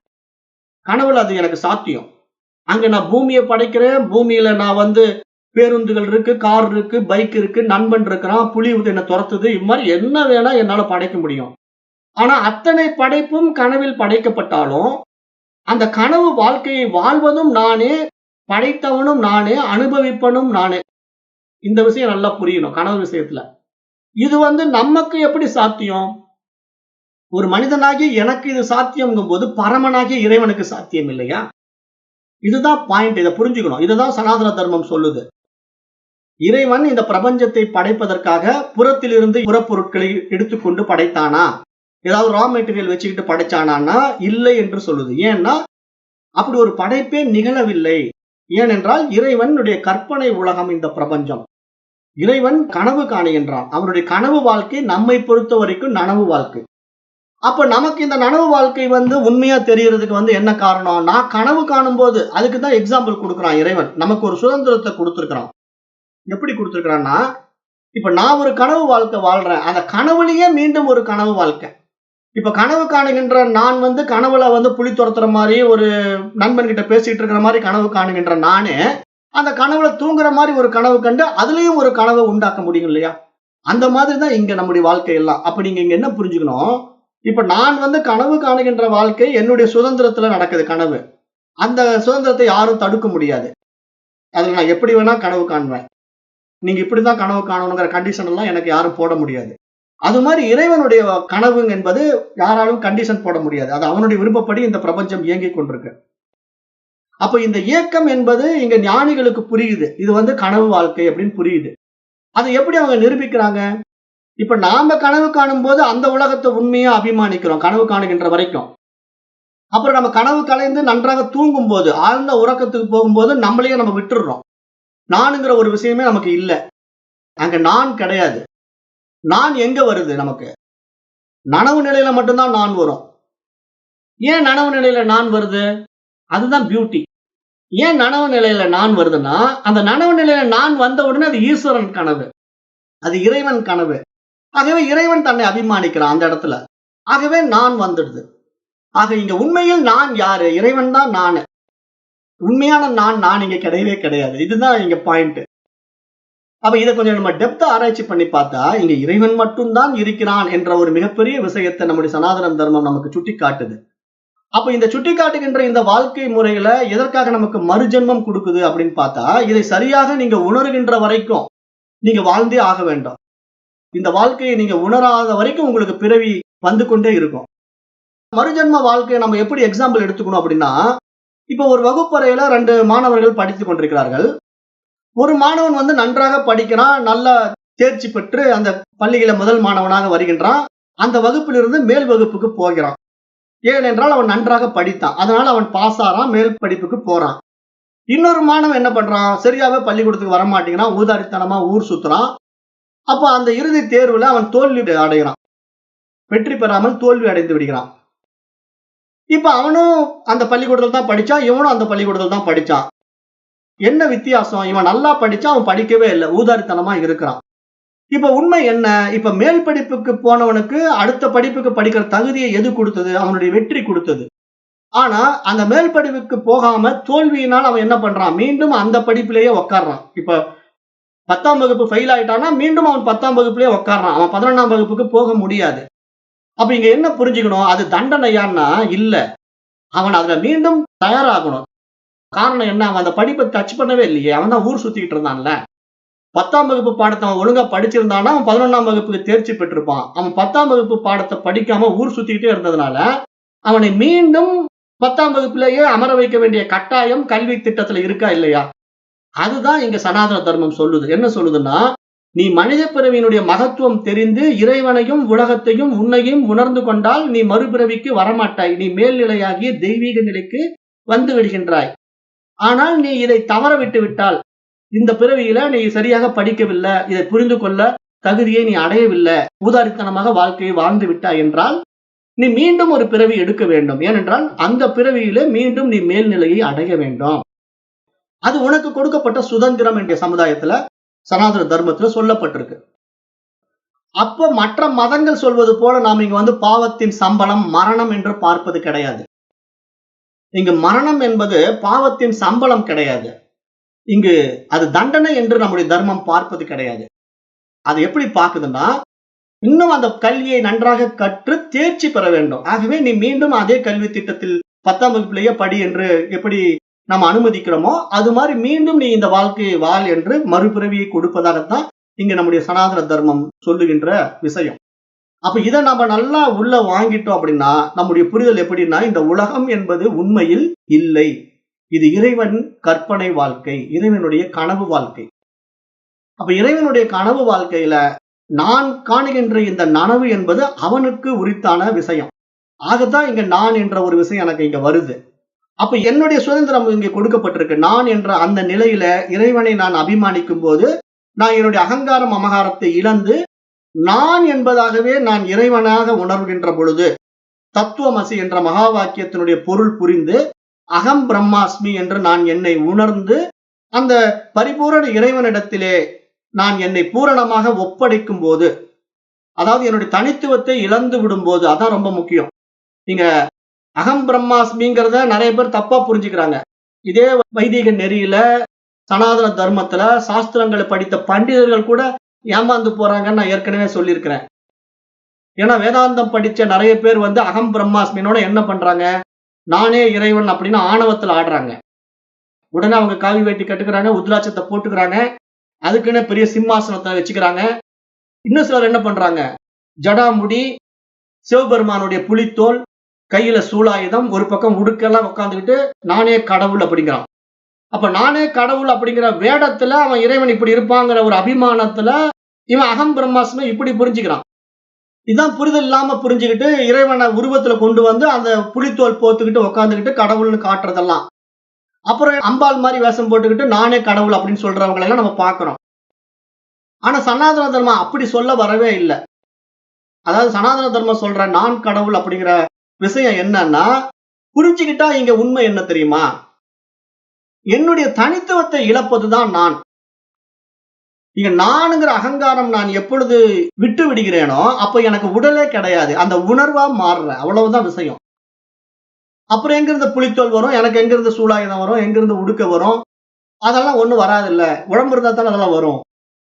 [SPEAKER 1] கனவுல அது எனக்கு சாத்தியம். அங்க நான் பூமியை படைக்கிறேன். பூமியில நான் வந்து பேருந்துகள் இருக்கு, கார் இருக்கு, பைக் இருக்கு, நண்பன் இருக்கிறான், புலி வந்து என்ன துரத்துது. இது மாதிரி என்ன வேணா என்னால படைக்க முடியும். ஆனா அத்தனை படைப்பும் கனவில் படைக்கப்பட்டாலும், அந்த கனவு வாழ்க்கையை வாழ்வதும் நானே, படைத்தவனும் நானே, அனுபவிப்பனும் நானே. இந்த விஷயம் நல்லா புரியணும் கனவு விஷயத்துல. இது வந்து நமக்கு எப்படி சாத்தியம்? ஒரு மனிதனாகிய எனக்கு இது சாத்தியம்ங்கும்போது, பரமனாகிய இறைவனுக்கு சாத்தியம் இல்லையா? இதுதான் பாயிண்ட். இதை புரிஞ்சுக்கணும். இதுதான் சனாதன தர்மம் சொல்லுது. இறைவன் இந்த பிரபஞ்சத்தை படைப்பதற்காக புறத்திலிருந்து புறப்பொருட்களை எடுத்துக்கொண்டு படைத்தானா? ஏதாவது ரா மெட்டீரியல் வச்சுக்கிட்டு படைச்சானா? இல்லை என்று சொல்லுது. ஏன்னா அப்படி ஒரு படைப்பே நிகழவில்லை. ஏனென்றால் இறைவனுடைய கற்பனை உலகம் இந்த பிரபஞ்சம். இறைவன் கனவு காணுகின்றான். அவனுடைய கனவு வாழ்க்கை நம்மை பொறுத்த வரைக்கும் நனவு வாழ்க்கை. அப்ப நமக்கு இந்த நனவு வாழ்க்கை வந்து உண்மையா தெரியறதுக்கு வந்து என்ன காரணம்? நான் கனவு காணும் போது அதுக்கு தான் எக்ஸாம்பிள் கொடுக்குறான் இறைவன். நமக்கு ஒரு சுதந்திரத்தை கொடுத்திருக்கிறான். எப்படி கொடுத்திருக்கிறான்னா, இப்ப நான் ஒரு கனவு வாழ்க்கை வாழ்றேன். அந்த கனவுலயே மீண்டும் ஒரு கனவு வாழ்க்கை. இப்ப கனவு காணுகின்ற நான் வந்து கனவுல வந்து புலி துரத்துற மாதிரி ஒரு நண்பன் கிட்ட பேசிட்டு இருக்கிற மாதிரி கனவு காணுகின்ற நானே, அந்த கனவுல தூங்குற மாதிரி ஒரு கனவு கண்டு அதுலயும் ஒரு கனவை உண்டாக்க முடியும் இல்லையா? அந்த மாதிரி தான் இங்க நம்முடைய வாழ்க்கை எல்லாம். அப்ப நீங்க இங்க என்ன புரிஞ்சுக்கணும்? இப்ப நான் வந்து கனவு காணுகின்ற வாழ்க்கை என்னுடைய சுதந்திரத்துல நடக்குது கனவு. அந்த சுதந்திரத்தை யாரும் தடுக்க முடியாது. அதுல நான் எப்படி வேணா கனவு காணுவேன். நீங்க இப்படிதான் கனவு காணணுங்கிற கண்டிஷன் எல்லாம் எனக்கு யாரும் போட முடியாது. அது மாதிரி இறைவனுடைய கனவு என்பது யாராலும் கண்டிஷன் போட முடியாது. அது அவனுடைய விருப்பப்படி இந்த பிரபஞ்சம் இயங்கிக் கொண்டிருக்கு. அப்ப இந்த இயக்கம் என்பது இங்க ஞானிகளுக்கு புரியுது. இது வந்து கனவு வாழ்க்கை அப்படின்னு புரியுது. அதை எப்படி அவங்க நிரூபிக்கிறாங்க? இப்ப நாம கனவு காணும் போது அந்த உலகத்தை உண்மையா அபிமானிக்கிறோம் கனவு காணுகின்ற வரைக்கும். அப்புறம் நம்ம கனவு கலைந்து நன்றாக தூங்கும் போது, ஆழ்ந்த உறக்கத்துக்கு போகும்போது நம்மளையே நம்ம விட்டுடுறோம். நானுங்கிற ஒரு விஷயமே நமக்கு இல்ல. அங்க நான் கிடையாது. நான் எங்க வருது நமக்கு? நனவு நிலையில மட்டும் தான் நான் வரும். ஏன் நனவு நிலையில நான் வருது? அதுதான் பியூட்டி. ஏன் நனவு நிலையில நான் வருதுன்னா, அந்த நனவு நிலையில நான் வந்த உடனே அது ஈஸ்வரன் கனவு. அது இறைவன் கனவு. ஆகவே இறைவன் தன்னை அபிமானிக்கிறான் அந்த இடத்துல. ஆகவே நான் வந்துடுது. ஆக இங்க உண்மையில் நான் யாரு? இறைவன் தான் நானு. உண்மையான நான் இங்க கிடையவே கிடையாது. இதுதான் இங்க பாயிண்ட். அப்ப இத கொஞ்சம் நம்ம டெப்த்தா ஆராய்ச்சி பண்ணி பார்த்தா, இங்க இறைவன் மட்டும் தான் இருக்கிறான் என்ற ஒரு மிகப்பெரிய விஷயத்தை நம்முடைய சனாதன தர்மம் நமக்கு சுட்டிக்காட்டுது. அப்ப இந்த சுட்டிக்காட்டுகின்ற இந்த வாழ்க்கை முறையில எதற்காக நமக்கு மறுஜென்மம் குடுக்குது அப்படின்னு பார்த்தா, இதை சரியாக நீங்க உணர்கின்ற வரைக்கும் நீங்க வாழ்ந்தே ஆக வேண்டும். இந்த வாழ்க்கையை நீங்க உணராத வரைக்கும் உங்களுக்கு பிறவி வந்து கொண்டே இருக்கும். மறுஜென்ம வாழ்க்கையை நம்ம எப்படி எக்ஸாம்பிள் எடுத்துக்கணும் அப்படின்னா, இப்ப ஒரு வகுப்பறையில 2 மாணவர்கள் படித்துக் கொண்டிருக்கிறார்கள். ஒரு மாணவன் வந்து நன்றாக படிக்கிறான். நல்லா தேர்ச்சி பெற்று அந்த பள்ளியில முதல் மாணவனாக வருகின்றான். அந்த வகுப்பிலிருந்து மேல் வகுப்புக்கு போகிறான். ஏனென்றால் அவன் நன்றாக படித்தான். அதனால அவன் பாஸ் ஆறான். மேல் படிப்புக்கு போறான். இன்னொரு மாணவன் என்ன பண்றான்? சரியாவே பள்ளிக்கூடத்துக்கு வரமாட்டேங்கிறான். ஊதாரித்தனமா ஊர் சுத்துறான். அப்ப அந்த இறுதி தேர்வுல அவன் தோல்வி அடைகிறான். வெற்றி பெறாமல் தோல்வி அடைந்து விடுகிறான். இப்ப அவனும் அந்த பள்ளிக்கூடத்துல தான் படிச்சான். இவனும் அந்த பள்ளிக்கூடத்துல தான் படிச்சான். என்ன வித்தியாசம்? இவன் நல்லா படிச்சான். அவன் படிக்கவே இல்ல. ஊதாரித்தனமா இருக்கிறான். இப்ப உண்மை என்ன? இப்ப மேல் படிப்புக்கு போனவனுக்கு அடுத்த படிப்புக்கு படிக்கிற தகுதியை எது குடுத்தது? அவனுடைய வெற்றி குடுத்தது. ஆனா அந்த மேல் படிப்புக்கு போகாம தோல்வியினால் அவன் என்ன பண்றான்? மீண்டும் அந்த படிப்பிலேயே உட்கார்றான். இப்ப 10ஆம் வகுப்பு ஃபெயில் ஆயிட்டான்னா, மீண்டும் அவன் 10ஆம் வகுப்பிலேயே உட்கார்றான். அவன் 11ஆம் வகுப்புக்கு போக முடியாது. அப்ப இங்க என்ன புரிஞ்சுக்கணும்? அது தண்டனையான்னா இல்ல. அவன் அதுல மீண்டும் தயாராகணும். காரணம் என்ன? அவன் அந்த படிப்பை டச் பண்ணவே இல்லையே. அவன் தான் ஊர் சுத்திக்கிட்டு இருந்தான்ல. 10ஆம் வகுப்பு பாடத்தை அவன் ஒழுங்கா படிச்சிருந்தான்னா, அவன் 11ஆம் வகுப்புக்கு தேர்ச்சி பெற்றிருப்பான். அவன் 10ஆம் வகுப்பு பாடத்தை படிக்காம ஊர் சுத்திக்கிட்டே இருந்ததுனால, அவனை மீண்டும் 10ஆம் வகுப்பிலேயே அமர வைக்க வேண்டிய கட்டாயம் கல்வி திட்டத்துல இருக்கா இல்லையா? அதுதான் இங்க சனாதன தர்மம் சொல்லுது. என்ன சொல்லுதுன்னா, நீ மனித பிறவியினுடைய மகத்துவம் தெரிந்து இறைவனையும் உலகத்தையும் உன்னையும் உணர்ந்து கொண்டால் நீ மறுபிறவிக்கு வரமாட்டாய். நீ மேல்நிலையாகிய தெய்வீக நிலைக்கு வந்து விடுகின்றாய். ஆனால் நீ இதை தவற விட்டு விட்டால், இந்த பிறவியில நீ சரியாக படிக்கவில்லை, இதை புரிந்து கொள்ள தகுதியை நீ அடையவில்லை, ஊதாரித்தனமாக வாழ்க்கையை வாழ்ந்து விட்டாய் என்றால், நீ மீண்டும் ஒரு பிறவி எடுக்க வேண்டும். ஏனென்றால் அந்த பிறவியிலே மீண்டும் நீ மேல்நிலையை அடைய வேண்டும். அது உனக்கு கொடுக்கப்பட்ட சுதந்திரம் என்ற சமுதாயத்துல சனாதன தர்மத்துல சொல்லப்பட்டிருக்கு. அப்ப மற்ற மதங்கள் சொல்வது போல நாம் இங்க வந்து பாவத்தின் சம்பளம் மரணம் என்று பார்ப்பது கிடையாது. இங்கு மரணம் என்பது பாவத்தின் சம்பளம் கிடையாது. இங்கு அது தண்டனை என்று நம்முடைய தர்மம் பார்ப்பது கிடையாது. அது எப்படி பார்க்குதுன்னா, இன்னும் அந்த கல்வியை நன்றாக கற்று தேர்ச்சி பெற வேண்டும். ஆகவே நீ மீண்டும் அதே கல்வி திட்டத்தில் 10ஆம் வகுப்பிலேயே படி என்று எப்படி நம்ம அனுமதிக்கிறோமோ, அது மாதிரி மீண்டும் நீ இந்த வாழ்க்கையை வாழ் என்று மறுபிறவியை கொடுப்பதாகத்தான் இங்க நம்முடைய சனாதன தர்மம் சொல்லுகின்ற விஷயம். அப்ப இத நம்ம நல்லா உள்ள வாங்கிட்டோம் அப்படின்னா, நம்முடைய புரிதல் எப்படின்னா, இந்த உலகம் என்பது உண்மையில் இல்லை. இது இறைவன் கற்பனை வாழ்க்கை. இறைவனுடைய கனவு வாழ்க்கை. அப்ப இறைவனுடைய கனவு வாழ்க்கையில நான் காணுகின்ற இந்த நனவு என்பது அவனுக்கு உரித்தான விஷயம். ஆகத்தான் இங்க நான் என்ற ஒரு விஷயம் எனக்கு இங்க வருது. அப்ப என்னுடைய சுதந்திரம் இங்கே கொடுக்கப்பட்டிருக்கு. நான் என்ற அந்த நிலையில இறைவனை நான் அபிமானிக்கும் போது, நான் என்னுடைய அகங்காரம் மமகாரத்தை இழந்து, நான் என்பதாகவே நான் இறைவனாக உணர்கின்ற பொழுது, தத்துவமசி என்ற மகா வாக்கியத்தினுடைய பொருள் புரிந்து, அகம் பிரம்மாஸ்மி என்று நான் என்னை உணர்ந்து, அந்த பரிபூரண இறைவனிடத்திலே நான் என்னை பூரணமாக ஒப்படைக்கும் போது, அதாவது என்னுடைய தனித்துவத்தை இழந்து விடும்போது, அதான் ரொம்ப முக்கியம். நீங்க அகம் பிரம்மாஸ்மிங்கிறத நிறைய பேர் தப்பா புரிஞ்சுக்கிறாங்க. இதே வைதிக நெறியில, சனாதன தர்மத்துல, சாஸ்திரங்களை படித்த பண்டிதர்கள் கூட ஏமாந்து போறாங்கன்னு நான் ஏற்கனவே சொல்லியிருக்கிறேன். ஏன்னா வேதாந்தம் படிச்ச நிறைய பேர் வந்து அகம் பிரம்மாஸ்மினோட என்ன பண்றாங்க? நானே இறைவன் அப்படின்னு ஆணவத்துல ஆடுறாங்க. உடனே அவங்க காவி வேட்டி கட்டுக்கிறாங்க, உத்ராட்சத்தை போட்டுக்கிறாங்க, அதுக்குன்னு பெரிய சிம்மாசனத்தை வச்சுக்கிறாங்க. இன்னும் சிலர் என்ன பண்றாங்க? ஜடாமுடி, சிவபெருமானுடைய புலித்தோல், கையில சூலாயுதம், ஒரு பக்கம் உடுக்கெல்லாம் உட்கார்ந்துகிட்டு நானே கடவுள் அப்படிங்கிறான். அப்ப நானே கடவுள் அப்படிங்கிற வேடத்துல அவன் இறைவன் இப்படி இருப்பாங்கிற ஒரு அபிமானத்துல இவன் அகம் பிரம்மாஸ்மி இப்படி புரிஞ்சுக்கிறான். இதான் புரிதல் இல்லாம புரிஞ்சுக்கிட்டு இறைவனை உருவத்துல கொண்டு வந்து அந்த புலித்தோல் போத்துக்கிட்டு உட்காந்துக்கிட்டு கடவுள்னு காட்டுறதெல்லாம். அப்புறம் அம்பாள் மாதிரி வேஷம் போட்டுக்கிட்டு நானே கடவுள் அப்படின்னு சொல்றவங்களை எல்லாம் நம்ம பார்க்கிறோம். ஆனா சனாதன தர்மம் அப்படி சொல்ல வரவே இல்லை. அதாவது சனாதன தர்மம் சொல்ற நான் கடவுள் அப்படிங்கிற விஷயம் என்னன்னா, புரிஞ்சுக்கிட்டா இங்க உண்மை என்ன தெரியுமா? என்னுடைய தனித்துவத்தை இழப்பதுதான் நான். இங்க நானுங்கிற அகங்காரம் நான் எப்பொழுது விட்டு விடுகிறேனோ, அப்ப எனக்கு உடலே கிடையாது. அந்த உணர்வா மாறுறேன். அவ்வளவுதான் விஷயம். அப்புறம் எங்கிருந்து புலித்தோல் வரும்? எனக்கு எங்கிருந்து சூலாயுதம் வரும்? எங்கிருந்து உடுக்க வரும்? அதெல்லாம் ஒண்ணும் வராதுல்ல. உடம்பு இருந்தா தானே அதெல்லாம் வரும்.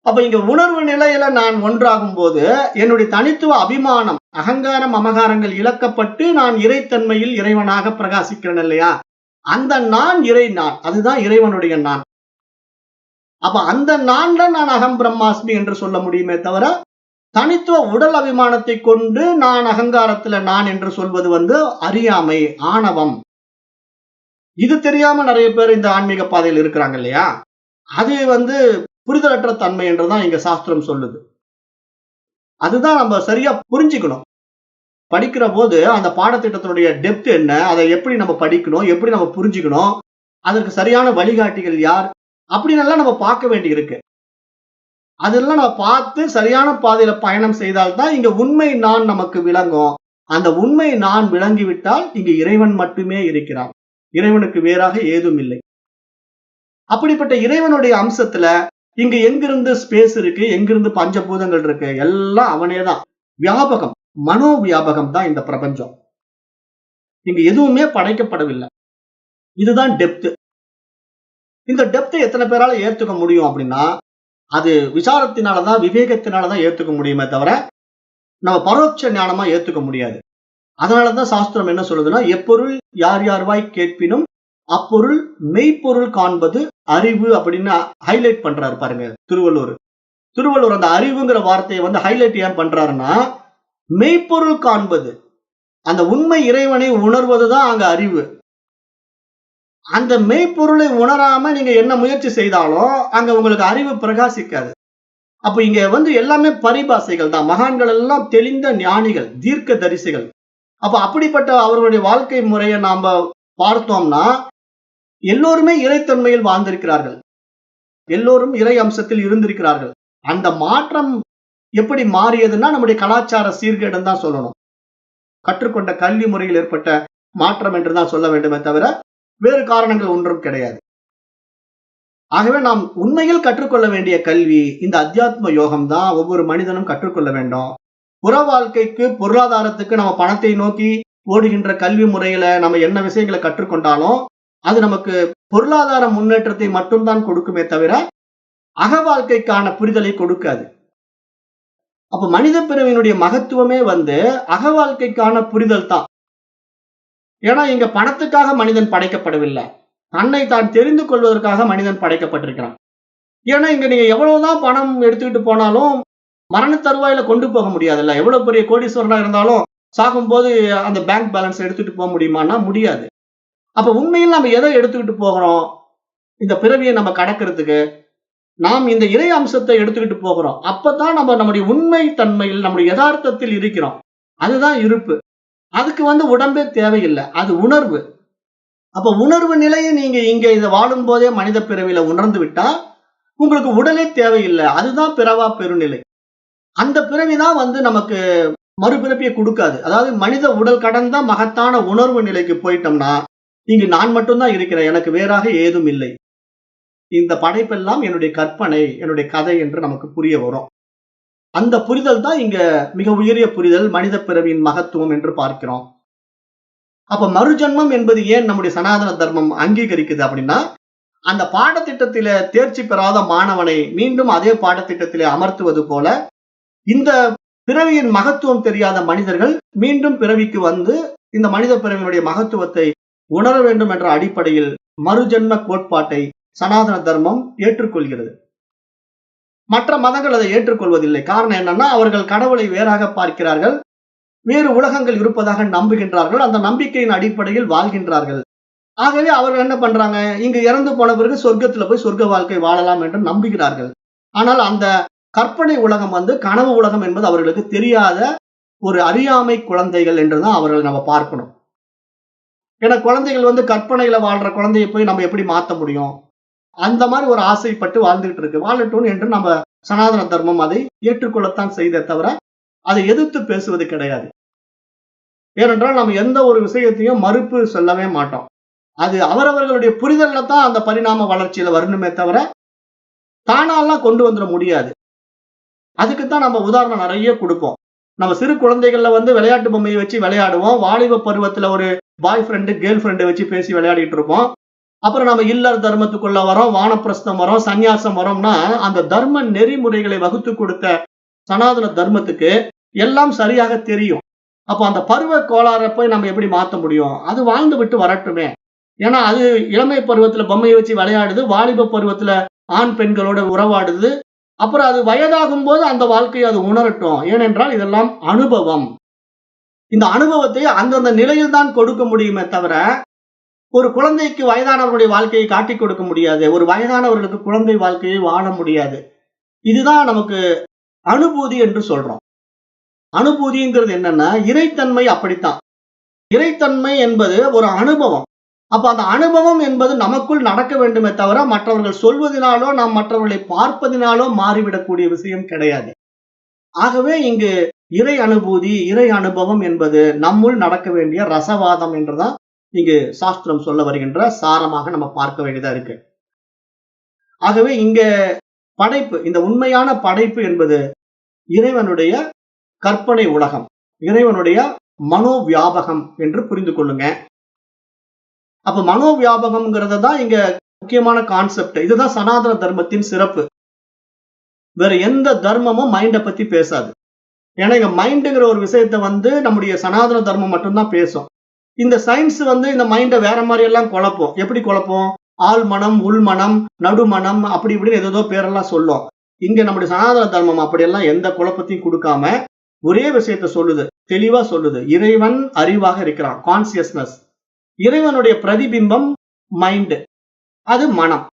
[SPEAKER 1] அப்ப இங்க உணர்வு நிலையில நான் ஒன்றாகும் போது, என்னுடைய தனித்துவ அபிமானம், அகங்காரம், மமகாரங்கள் இழக்கப்பட்டு நான் இறைத்தன்மையில் இறைவனாக பிரகாசிக்கிறேன் இல்லையா? அந்த நான் இறை நான். அதுதான் இறைவனுடைய நான். அப்ப அந்த நான்ல நான் அகம் பிரம்மாஸ்மி என்று சொல்ல முடியுமே தவிர, தனித்துவ உடல் அபிமானத்தை கொண்டு நான் அகங்காரத்துல நான் என்று சொல்வது அறியாமை, ஆணவம். இது தெரியாம நிறைய பேர் இந்த ஆன்மீக பாதையில் இருக்கிறாங்க இல்லையா? அது புரிதலற்ற தன்மை என்றுதான் இங்க சாஸ்திரம் சொல்லுது. அதுதான் நம்ம சரியா புரிஞ்சுக்கணும். படிக்கிற போது அந்த பாடத்திட்டத்தினுடைய டெப்த் என்ன, அதை எப்படி நம்ம படிக்கணும், எப்படி நம்ம புரிஞ்சுக்கணும், அதற்கு சரியான வழிகாட்டிகள் யார் அப்படின்னு எல்லாம் நம்ம பார்க்க வேண்டி இருக்கு. அதெல்லாம் நம்ம பார்த்து சரியான பாதையில பயணம் செய்தால்தான் இங்க உண்மை நான் நமக்கு விளங்கும். அந்த உண்மை நான் விளங்கிவிட்டால் இங்கு இறைவன் மட்டுமே இருக்கிறான். இறைவனுக்கு வேறாக ஏதும் இல்லை. அப்படிப்பட்ட இறைவனுடைய அம்சத்துல இங்க எங்கிருந்து ஸ்பேஸ் இருக்கு, எங்கிருந்து பஞ்சபூதங்கள் இருக்கு, எல்லாம் அவனேதான். வியாபகம், மனோ வியாபகம் தான் இந்த பிரபஞ்சம். இங்க எதுவுமே படைக்கப்படவில்லை. இதுதான் டெப்த். இந்த டெப்த்தை எத்தனை பேரால ஏத்துக்க முடியும் அப்படின்னா, அது விசாரத்தினாலதான், விவேகத்தினாலதான் ஏத்துக்க முடியுமே தவிர நம்ம பரோட்ச ஞானமா ஏத்துக்க முடியாது. அதனாலதான் சாஸ்திரம் என்ன சொல்லுதுன்னா, எப்பொருள் யார் யார்வாய் கேட்பினும் அப்பொருள் மெய்ப்பொருள் காண்பது அறிவு அப்படின்னு ஹைலைட் பண்றாரு பாருங்க திருவள்ளுவர். திருவள்ளுவர் அந்த அறிவுங்கிற வார்த்தையை ஹைலைட் ஏன் பண்றாருன்னா, மெய்ப்பொருள் காண்பது, அந்த உண்மை இறைவனை உணர்வதுதான் அங்க அறிவு. அந்த மெய்ப்பொருளை உணராம நீங்க என்ன முயற்சி செய்தாலும் அங்க உங்களுக்கு அறிவு பிரகாசிக்காது. அப்ப இங்க எல்லாமே பரிபாசைகள் தான். மகான்கள் எல்லாம் தெளிந்த ஞானிகள், தீர்க்க தரிசிகள். அப்ப அப்படிப்பட்ட அவர்களுடைய வாழ்க்கை முறையை நாம பார்த்தோம்னா, எல்லோருமே இறைத்தன்மையில் வாழ்ந்திருக்கிறார்கள். எல்லோரும் இறை அம்சத்தில் இருந்திருக்கிறார்கள். அந்த மாற்றம் எப்படி மாறியதுன்னா நம்முடைய கலாச்சார சீர்கேடு தான் சொல்லணும். கற்றுக்கொண்ட கல்வி முறையில் ஏற்பட்ட மாற்றம் என்றுதான் சொல்ல வேண்டுமே தவிர வேறு காரணங்கள் ஒன்றும் கிடையாது. ஆகவே நாம் உண்மையில் கற்றுக்கொள்ள வேண்டிய கல்வி இந்த அத்தியாத்ம யோகம் தான். ஒவ்வொரு மனிதனும் கற்றுக்கொள்ள வேண்டும். புற வாழ்க்கைக்கு, பொருளாதாரத்துக்கு நம்ம பணத்தை நோக்கி ஓடுகின்ற கல்வி முறையில நம்ம என்ன விஷயங்களை கற்றுக்கொண்டாலும் அது நமக்கு பொருளாதார முன்னேற்றத்தை மட்டும்தான் கொடுக்குமே தவிர அக வாழ்க்கைக்கான புரிதலை கொடுக்காது. அப்ப மனித பிறவியினுடைய மகத்துவமே அக வாழ்க்கைக்கான புரிதல் தான். ஏன்னா இங்க பணத்துக்காக மனிதன் படைக்கப்படவில்லை. தன்னை தான் தெரிந்து கொள்வதற்காக மனிதன் படைக்கப்பட்டிருக்கிறான். ஏன்னா இங்க நீங்க எவ்வளவுதான் பணம் எடுத்துக்கிட்டு போனாலும் மரண தருவாயில கொண்டு போக முடியாதுல்ல. எவ்வளவு பெரிய கோடீஸ்வரனா இருந்தாலும் சாகும்போது அந்த பேங்க் பேலன்ஸ் எடுத்துட்டு போக முடியுமான்னா முடியாது. அப்ப உண்மையில் நம்ம எதை எடுத்துக்கிட்டு போகிறோம்? இந்த பிறவியை நம்ம கடக்கிறதுக்கு நாம் இந்த இறை அம்சத்தை எடுத்துக்கிட்டு போகிறோம். அப்பதான் நம்ம நம்முடைய உண்மை தன்மையில், நம்முடைய யதார்த்தத்தில் இருக்கிறோம். அதுதான் இருப்பு. அதுக்கு உடம்பே தேவையில்லை. அது உணர்வு. அப்ப உணர்வு நிலையை நீங்க இங்க இதை வாழும் போதே மனித பிறவியில உணர்ந்து விட்டா உங்களுக்கு உடலே தேவையில்லை. அதுதான் பிறவா பெருநிலை. அந்த பிறவிதான் நமக்கு மறுபிறப்பியை கொடுக்காது. அதாவது மனித உடல் கடந்த மகத்தான உணர்வு நிலைக்கு போயிட்டோம்னா இங்கு நான் மட்டும்தான் இருக்கிறேன், எனக்கு வேறாக ஏதும் இல்லை, இந்த படைப்பெல்லாம் என்னுடைய கற்பனை, என்னுடைய கதை என்று நமக்கு புரிய வரும். அந்த புரிதல் தான் இங்க மிக உயரிய புரிதல், மனித பிறவியின் மகத்துவம் என்று பார்க்கிறோம். அப்ப மறுஜன்மம் என்பது ஏன் நம்முடைய சனாதன தர்மம் அங்கீகரிக்குது அப்படின்னா, அந்த பாடத்திட்டத்தில தேர்ச்சி பெறாத மாணவனை மீண்டும் அதே பாடத்திட்டத்திலே அமர்த்துவது போல இந்த பிறவியின் மகத்துவம் தெரியாத மனிதர்கள் மீண்டும் பிறவிக்கு இந்த மனித பிறவியினுடைய மகத்துவத்தை உணர வேண்டும் என்ற அடிப்படையில் மறுஜன்ம கோட்பாட்டை சனாதன தர்மம் ஏற்றுக்கொள்கிறது. மற்ற மதங்கள் அதை ஏற்றுக்கொள்வதில்லை. காரணம் என்னன்னா, அவர்கள் கடவுளை வேறாக பார்க்கிறார்கள், வேறு உலகங்கள் இருப்பதாக நம்புகின்றார்கள், அந்த நம்பிக்கையின் அடிப்படையில் வாழ்கின்றார்கள். ஆகவே அவர்கள் என்ன பண்றாங்க, இங்கு இறந்து போன பிறகு சொர்க்கத்துல போய் சொர்க்க வாழ்க்கை வாழலாம் என்று நம்புகிறார்கள். ஆனால் அந்த கற்பனை உலகம் கனவு உலகம் என்பது அவர்களுக்கு தெரியாத ஒரு அறியாமை குழந்தைகள் என்றுதான் அவர்களை நம்ம பார்க்கணும். ஏன்னா குழந்தைகள் வந்து கற்பனையில வாழ்ற குழந்தையை போய் நம்ம எப்படி மாத்த முடியும்? அந்த மாதிரி ஒரு ஆசைப்பட்டு வாழ்ந்துகிட்டு இருக்கு. வாழட்டும் என்று நம்ம சனாதன தர்மம் அதை ஏற்றுக்கொள்ளத்தான் செய்தே தவிர, அதை எதிர்த்து பேசுவது கிடையாது. ஏனென்றால் நம்ம எந்த ஒரு விஷயத்தையும் மறுப்பு சொல்லவே மாட்டோம். அது அவரவர்களுடைய புரிதல்ல தான் அந்த பரிணாம வளர்ச்சியில வரணுமே தவிர, தானாலாம் கொண்டு வந்துட முடியாது. அதுக்கு தான் நம்ம உதாரணம் நெறைய குடுப்போம். நம்ம சிறு குழந்தைகள்ல வந்து விளையாட்டு பொம்மைய வச்சு விளையாடுவோம். வாலிப பருவத்துல ஒரு பாய் ஃப்ரெண்ட், கேர்ள் ஃப்ரெண்ட வச்சு பேசி விளையாடிட்டு இருப்போம். அப்புறம் நம்ம இல்லற தர்மத்துக்குள்ள வரோம், வானப்பிரஸ்தம் வரோம், சந்நியாசம் வரோம்னா, அந்த தர்ம நெறிமுறைகளை வகுத்துக் கொடுத்த சனாதன தர்மத்துக்கு எல்லாம் சரியாக தெரியும். அப்ப அந்த பருவ கோளாற போய் நம்ம எப்படி மாத்த முடியும்? அது வாழ்ந்து விட்டு வரட்டுமே. ஏன்னா, அது இளமை பருவத்துல பொம்மைய வச்சு விளையாடுது. வாலிப பருவத்துல ஆண் பெண்களோட உறவாடுது. அப்புறம் அது வயதாகும்போது அந்த வாழ்க்கையை அது உணரட்டும். ஏனென்றால் இதெல்லாம் அனுபவம். இந்த அனுபவத்தை அந்தந்த நிலையில் தான் கொடுக்க முடியுமே தவிர, ஒரு குழந்தைக்கு வயதானவர்களுடைய வாழ்க்கையை காட்டிக் கொடுக்க முடியாது. ஒரு வயதானவர்களுக்கு குழந்தை வாழ்க்கையை வாழ முடியாது. இதுதான் நமக்கு அனுபூதி என்று சொல்றோம். அனுபூதிங்கிறது என்னன்னா, இறைத்தன்மை அப்படித்தான். இறைத்தன்மை என்பது ஒரு அனுபவம். அப்ப அந்த அனுபவம் என்பது நமக்குள் நடக்க வேண்டுமே தவிர, மற்றவர்கள் சொல்வதினாலோ, நாம் மற்றவர்களை பார்ப்பதினாலோ மாறிவிடக்கூடிய விஷயம் கிடையாது. ஆகவே இங்கு இறை அனுபூதி, இறை அனுபவம் என்பது நம்முள் நடக்க வேண்டிய ரசவாதம் என்றுதான் இங்கு சாஸ்திரம் சொல்ல வருகின்ற சாரமாக நம்ம பார்க்க வேண்டியதா இருக்கு. ஆகவே இங்க படைப்பு, இந்த உண்மையான படைப்பு என்பது இறைவனுடைய கற்பனை உலகம், இறைவனுடைய மனோவியாபகம் என்று புரிந்து கொள்ளுங்க. அப்ப மனோவியாபகம்ங்கிறத தான் இங்க முக்கியமான கான்செப்ட். இதுதான் சனாதன தர்மத்தின் சிறப்பு. வேற எந்த தர்மமும் மைண்ட பத்தி பேசாது. ஏன்னா இங்க மைண்டுங்கிற ஒரு விஷயத்த வந்து நம்முடைய சனாதன தர்மம் மட்டும்தான் பேசும். இந்த சயின்ஸ் வந்து இந்த மைண்ட வேற மாதிரி எல்லாம் குழப்பம். எப்படி குழப்பம்? ஆழ்மனம், உள்மனம், நடுமனம் அப்படி இப்படின்னு ஏதோ பேரெல்லாம் சொல்லும். இங்க நம்முடைய சனாதன தர்மம் அப்படியெல்லாம் எந்த குழப்பத்தையும் கொடுக்காம ஒரே விஷயத்த சொல்லுது. தெளிவா சொல்லுது. இறைவன் அறிவாக இருக்கிறான். கான்சியஸ்னஸ். இறைவனுடைய பிரதிபிம்பம் மைண்ட். அது மனம்.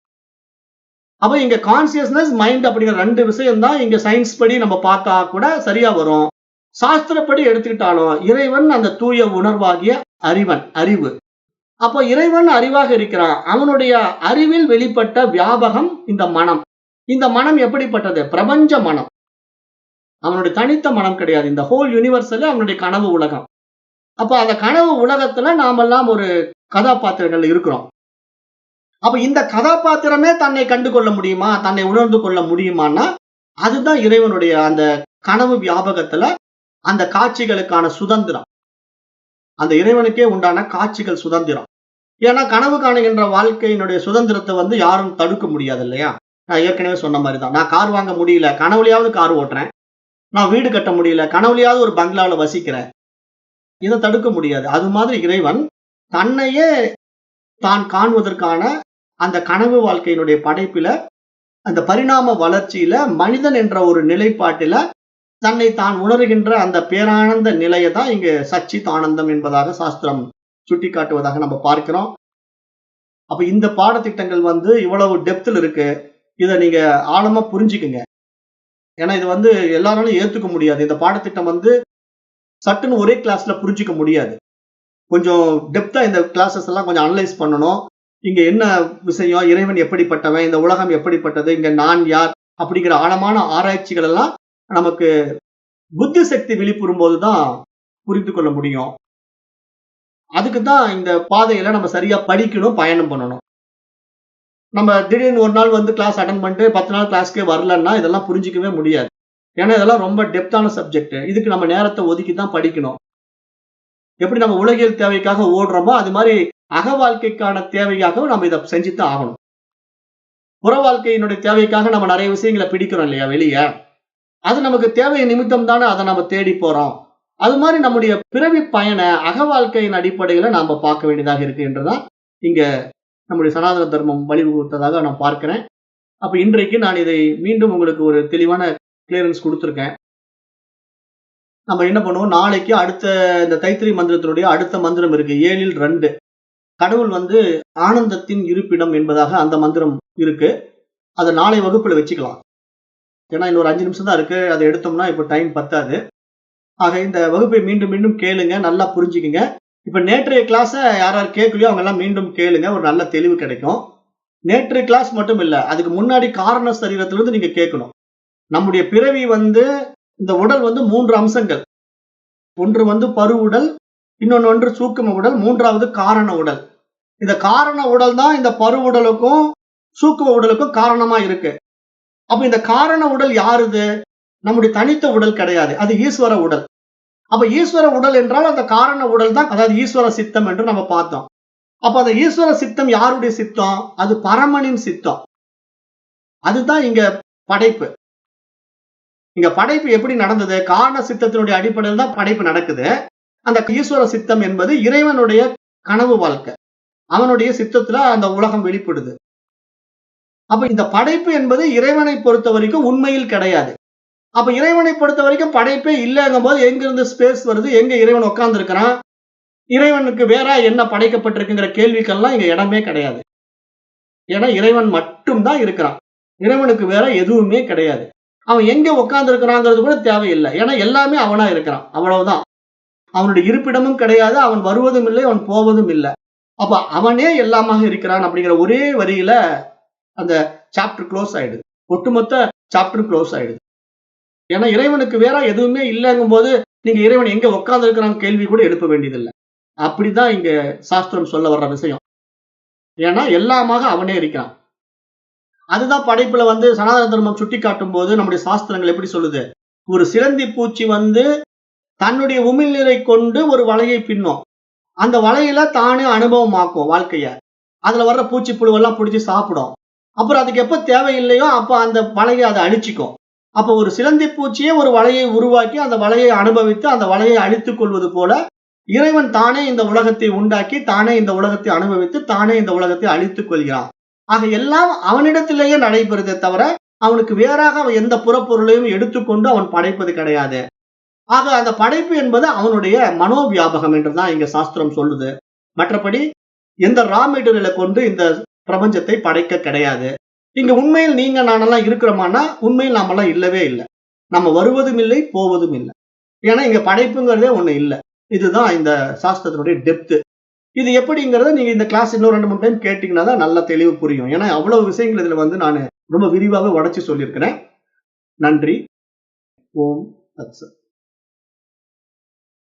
[SPEAKER 1] அப்ப இங்க கான்சியஸ்னஸ், மைண்ட் அப்படிங்கிற 2 விஷயம் தான் இங்க சயின்ஸ் படி நம்ம பார்த்தா கூட சரியா வரும். சாஸ்திரப்படி எடுத்துக்கிட்டாலும் இறைவன் அந்த தூய உணர்வாகிய அறிவு. அப்போ இறைவன் அறிவாக இருக்கிறான். அவனுடைய அறிவில் வெளிப்பட்ட வியாபகம் இந்த மனம். இந்த மனம் எப்படிப்பட்டது? பிரபஞ்ச மனம். அவனுடைய தனித்த மனம் கிடையாது. இந்த ஹோல் யூனிவர்ஸ்ல அவனுடைய கனவு உலகம். அப்ப அந்த கனவு உலகத்துல நாமெல்லாம் ஒரு கதாபாத்திரங்கள் இருக்கிறோம். அப்ப இந்த கதாபாத்திரமே தன்னை கண்டு கொள்ள முடியுமா? தன்னை உணர்ந்து கொள்ள முடியுமான்னா, அதுதான் இறைவனுடைய அந்த கனவு வியாபகத்துல அந்த காட்சிகளுக்கான சுதந்திரம். அந்த இறைவனுக்கே உண்டான காட்சிகள் சுதந்திரம். ஏன்னா கனவு காணுகின்ற வாழ்க்கையினுடைய சுதந்திரத்தை வந்து யாரும் தடுக்க முடியாது இல்லையா? நான் ஏற்கனவே சொன்ன மாதிரி தான். நான் கார் வாங்க முடியல, கனவுலயாவது கார் ஓட்டுறேன். நான் வீடு கட்ட முடியல, கனவுலயாவது ஒரு பங்களால வசிக்கிறேன். இதை தடுக்க முடியாது. அது மாதிரி இறைவன் தன்னையே தான் காண்பதற்கான அந்த கனவு வாழ்க்கையினுடைய படைப்பில, அந்த பரிணாம வளர்ச்சியில மனிதன் என்ற ஒரு நிலைப்பாட்டில தன்னை தான் உணர்கின்ற அந்த பேரானந்த நிலையை தான் இங்க சச்சித் ஆனந்தம் என்பதாக சாஸ்திரம் சுட்டிக்காட்டுவதாக நம்ம பார்க்கிறோம். அப்ப இந்த பாடத்திட்டங்கள் வந்து இவ்வளவு டெப்த்ல இருக்கு. இதை நீங்க ஆழமா புரிஞ்சுக்குங்க. ஏன்னா இது வந்து எல்லாராலும் ஏத்துக்க முடியாது. இந்த பாடத்திட்டம் வந்து சட்டுன்னு ஒரே கிளாஸ்ல புரிஞ்சுக்க முடியாது. கொஞ்சம் டெப்தா இந்த கிளாஸஸ் எல்லாம் கொஞ்சம் அனலைஸ் பண்ணணும். இங்க என்ன விஷயம், இறைவன் எப்படிப்பட்டவன், இந்த உலகம் எப்படிப்பட்டது, இங்க நான் யார் அப்படிங்கிற ஆழமான ஆராய்ச்சிகள் எல்லாம் நமக்கு புத்தி சக்தி விழிப்புறும் போதுதான் புரிந்து கொள்ள முடியும். அதுக்கு தான் இந்த பாதையில நம்ம சரியா படிக்கணும், பயணம் பண்ணணும். நம்ம திடீர்னு ஒரு நாள் வந்து கிளாஸ் அட்டெண்ட் பண்ணிட்டு 10 நாள் கிளாஸ்க்கே வரலன்னா இதெல்லாம் புரிஞ்சிக்கவே முடியாது. ஏன்னா இதெல்லாம் ரொம்ப டெப்தான சப்ஜெக்ட். இதுக்கு நம்ம நேரத்தை ஒதுக்கி தான் படிக்கணும். எப்படி நம்ம உலகியல் தேவைக்காக ஓடுறோமோ அது மாதிரி அக வாழ்க்கைக்கான தேவைக்காகவும் நம்ம இதை செஞ்சுதான் ஆகணும். புற வாழ்க்கையினுடைய தேவைக்காக நம்ம நிறைய விஷயங்களை பிடிக்கிறோம் இல்லையா வெளிய. அது நமக்கு தேவை நிமித்தம் தானே அதை நம்ம தேடி போறோம். அது மாதிரி நம்முடைய பிறவி பயண அக வாழ்க்கையின் அடிப்படையில நாம பார்க்க வேண்டியதாக இருக்கு என்றுதான் இங்க நம்முடைய சனாதன தர்மம் வழிவகுத்ததாக நான் பார்க்கிறேன். அப்ப இன்றைக்கு நான் இதை மீண்டும் உங்களுக்கு ஒரு தெளிவான கிளியரன்ஸ் கொடுத்திருக்கேன். நம்ம என்ன பண்ணுவோம், நாளைக்கு அடுத்த இந்த தைத்திரி மந்திரத்தினுடைய அடுத்த மந்திரம் இருக்கு. 7ல் 2. கடவுள் வந்து ஆனந்தத்தின் இருப்பிடம் என்பதாக அந்த மந்திரம் இருக்கு. அதை நாளை வகுப்புல வச்சுக்கலாம். ஏன்னா இன்னொரு 5 நிமிஷம் தான் இருக்கு. அதை எடுத்தோம்னா இப்ப டைம் பத்தாது. ஆக இந்த வகுப்பை மீண்டும் மீண்டும் கேளுங்க, நல்லா புரிஞ்சுக்குங்க. இப்ப நேற்றைய கிளாஸ யார் யார் கேட்கலையோ அவங்க எல்லாம் மீண்டும் கேளுங்க, ஒரு நல்ல தெளிவு கிடைக்கும். நேற்றைய கிளாஸ் மட்டும் இல்ல, அதுக்கு முன்னாடி காரண சரீரத்திலிருந்து நீங்க கேட்கணும். நம்முடைய பிறவி இந்த உடல் 3 அம்சங்கள். ஒன்று பரு உடல், இன்னொன்று சூக்கும உடல், மூன்றாவது காரண உடல். இந்த காரண உடல் தான் இந்த பரு உடலுக்கும் சூக்கும உடலுக்கும் காரணமா இருக்கு. அப்ப இந்த காரண உடல் யாருது? நம்முடைய தனித்த உடல் கிடையாது, அது ஈஸ்வர உடல். அப்ப ஈஸ்வர உடல் என்றால் அந்த காரண உடல் தான், அதாவது ஈஸ்வர சித்தம் என்று நம்ம பார்த்தோம். அப்ப அந்த ஈஸ்வர சித்தம் யாருடைய சித்தம்? அது பரமனின் சித்தம். அதுதான் இங்க படைப்பு. இங்க படைப்பு எப்படி நடந்தது? காரண சித்தத்தினுடைய அடிப்படையில் தான் படைப்பு நடக்குது. அந்த ஈஸ்வர சித்தம் என்பது இறைவனுடைய கனவு வாழ்க்கை. அவனுடைய சித்தத்துல அந்த உலகம் வெளிப்படுது. அப்ப இந்த படைப்பு என்பது இறைவனை பொறுத்த வரைக்கும் உண்மையில் கிடையாது. அப்ப இறைவனை பொறுத்த வரைக்கும் படைப்பே இல்லைங்கும் போது எங்கிருந்து ஸ்பேஸ் வருது? எங்க இறைவன் உட்கார்ந்து இருக்கிறான்? இறைவனுக்கு வேற என்ன படைக்கப்பட்டிருக்குங்கிற கேள்விக்கெல்லாம் இங்க இடமே கிடையாது. ஏன்னா இறைவன் மட்டும்தான் இருக்கிறான். இறைவனுக்கு வேற எதுவுமே கிடையாது. அவன் எங்க உட்கார்ந்து இருக்கிறாங்கிறது கூட தேவையில்லை. ஏன்னா எல்லாமே அவனா இருக்கிறான், அவ்வளவுதான். அவனுடைய இருப்பிடமும் கிடையாது, அவன் வருவதும் இல்லை, அவன் போவதும் இல்லை. அப்ப அவனே எல்லாமாக இருக்கிறான் அப்படிங்கிற ஒரே வரியில அந்த சாப்டர் க்ளோஸ் ஆயிடுது. ஒட்டுமொத்த சாப்டர் க்ளோஸ் ஆயிடுது. ஏன்னா இறைவனுக்கு வேற எதுவுமே இல்லைங்கும் போது நீங்க இறைவன் எங்க உட்கார்ந்து இருக்கிறான் கேள்வி கூட எழுப்ப வேண்டியதில்லை. அப்படிதான் இங்க சாஸ்திரம் சொல்ல வர்ற விஷயம். ஏன்னா எல்லாமாக அவனே இருக்கிறான். அதுதான் படைப்புல சனாதன தர்மம் சுட்டி காட்டும் போது நம்முடைய சாஸ்திரங்கள் எப்படி சொல்லுது? ஒரு சிலந்தி பூச்சி தன்னுடைய உமிழ்நீரை கொண்டு ஒரு வலையை பின்னும். அந்த வலையில தானே அனுபவமாக்கும் வாழ்க்கைய. அதுல வர்ற பூச்சி புழுவெல்லாம் பிடிச்சி சாப்பிடும். அப்புறம் அதுக்கு எப்ப தேவையில்லையோ அப்ப அந்த வலையை அதை அழிச்சிக்கும். அப்ப ஒரு சிலந்தி பூச்சியே ஒரு வலையை உருவாக்கி அந்த வலையை அனுபவித்து அந்த வலையை அழித்துக் கொள்வது போல இறைவன் தானே இந்த உலகத்தை உண்டாக்கி, தானே இந்த உலகத்தை அனுபவித்து, தானே இந்த உலகத்தை அழித்துக் கொள்கிறான். ஆக எல்லாம் அவனிடத்திலேயே நடைபெறுதே தவிர அவனுக்கு வேறாக அவன் எந்த புறப்பொருளையும் எடுத்துக்கொண்டு அவன் படைப்பது கிடையாது. ஆக அந்த படைப்பு என்பது அவனுடைய மனோவியாபகம் என்றுதான் இங்க சாஸ்திரம் சொல்லுது. மற்றபடி எந்த ரா மெட்டீரியலை கொண்டு இந்த பிரபஞ்சத்தை படைக்க கிடையாது. இங்க உண்மையில் நீங்க நானெல்லாம் இருக்கிறோமானா உண்மையில் நாமெல்லாம் இல்லவே இல்லை. நம்ம வருவதும் இல்லை, போவதும் இல்லை. ஏன்னா இங்க படைப்புங்கிறதே ஒண்ணு இல்லை. இதுதான் இந்த சாஸ்திரத்தினுடைய டெப்த். இது எப்படிங்கிறத நீங்க இந்த கிளாஸ் இன்னும் 2-3 டைம் கேட்டீங்கன்னா தான் நல்ல தெளிவு புரியும். ஏன்னா அவ்வளவு விஷயங்கள் இதுல நான் ரொம்ப விரிவாக உடைச்சு சொல்லியிருக்கிறேன். நன்றி. ஓம் தத்சத்.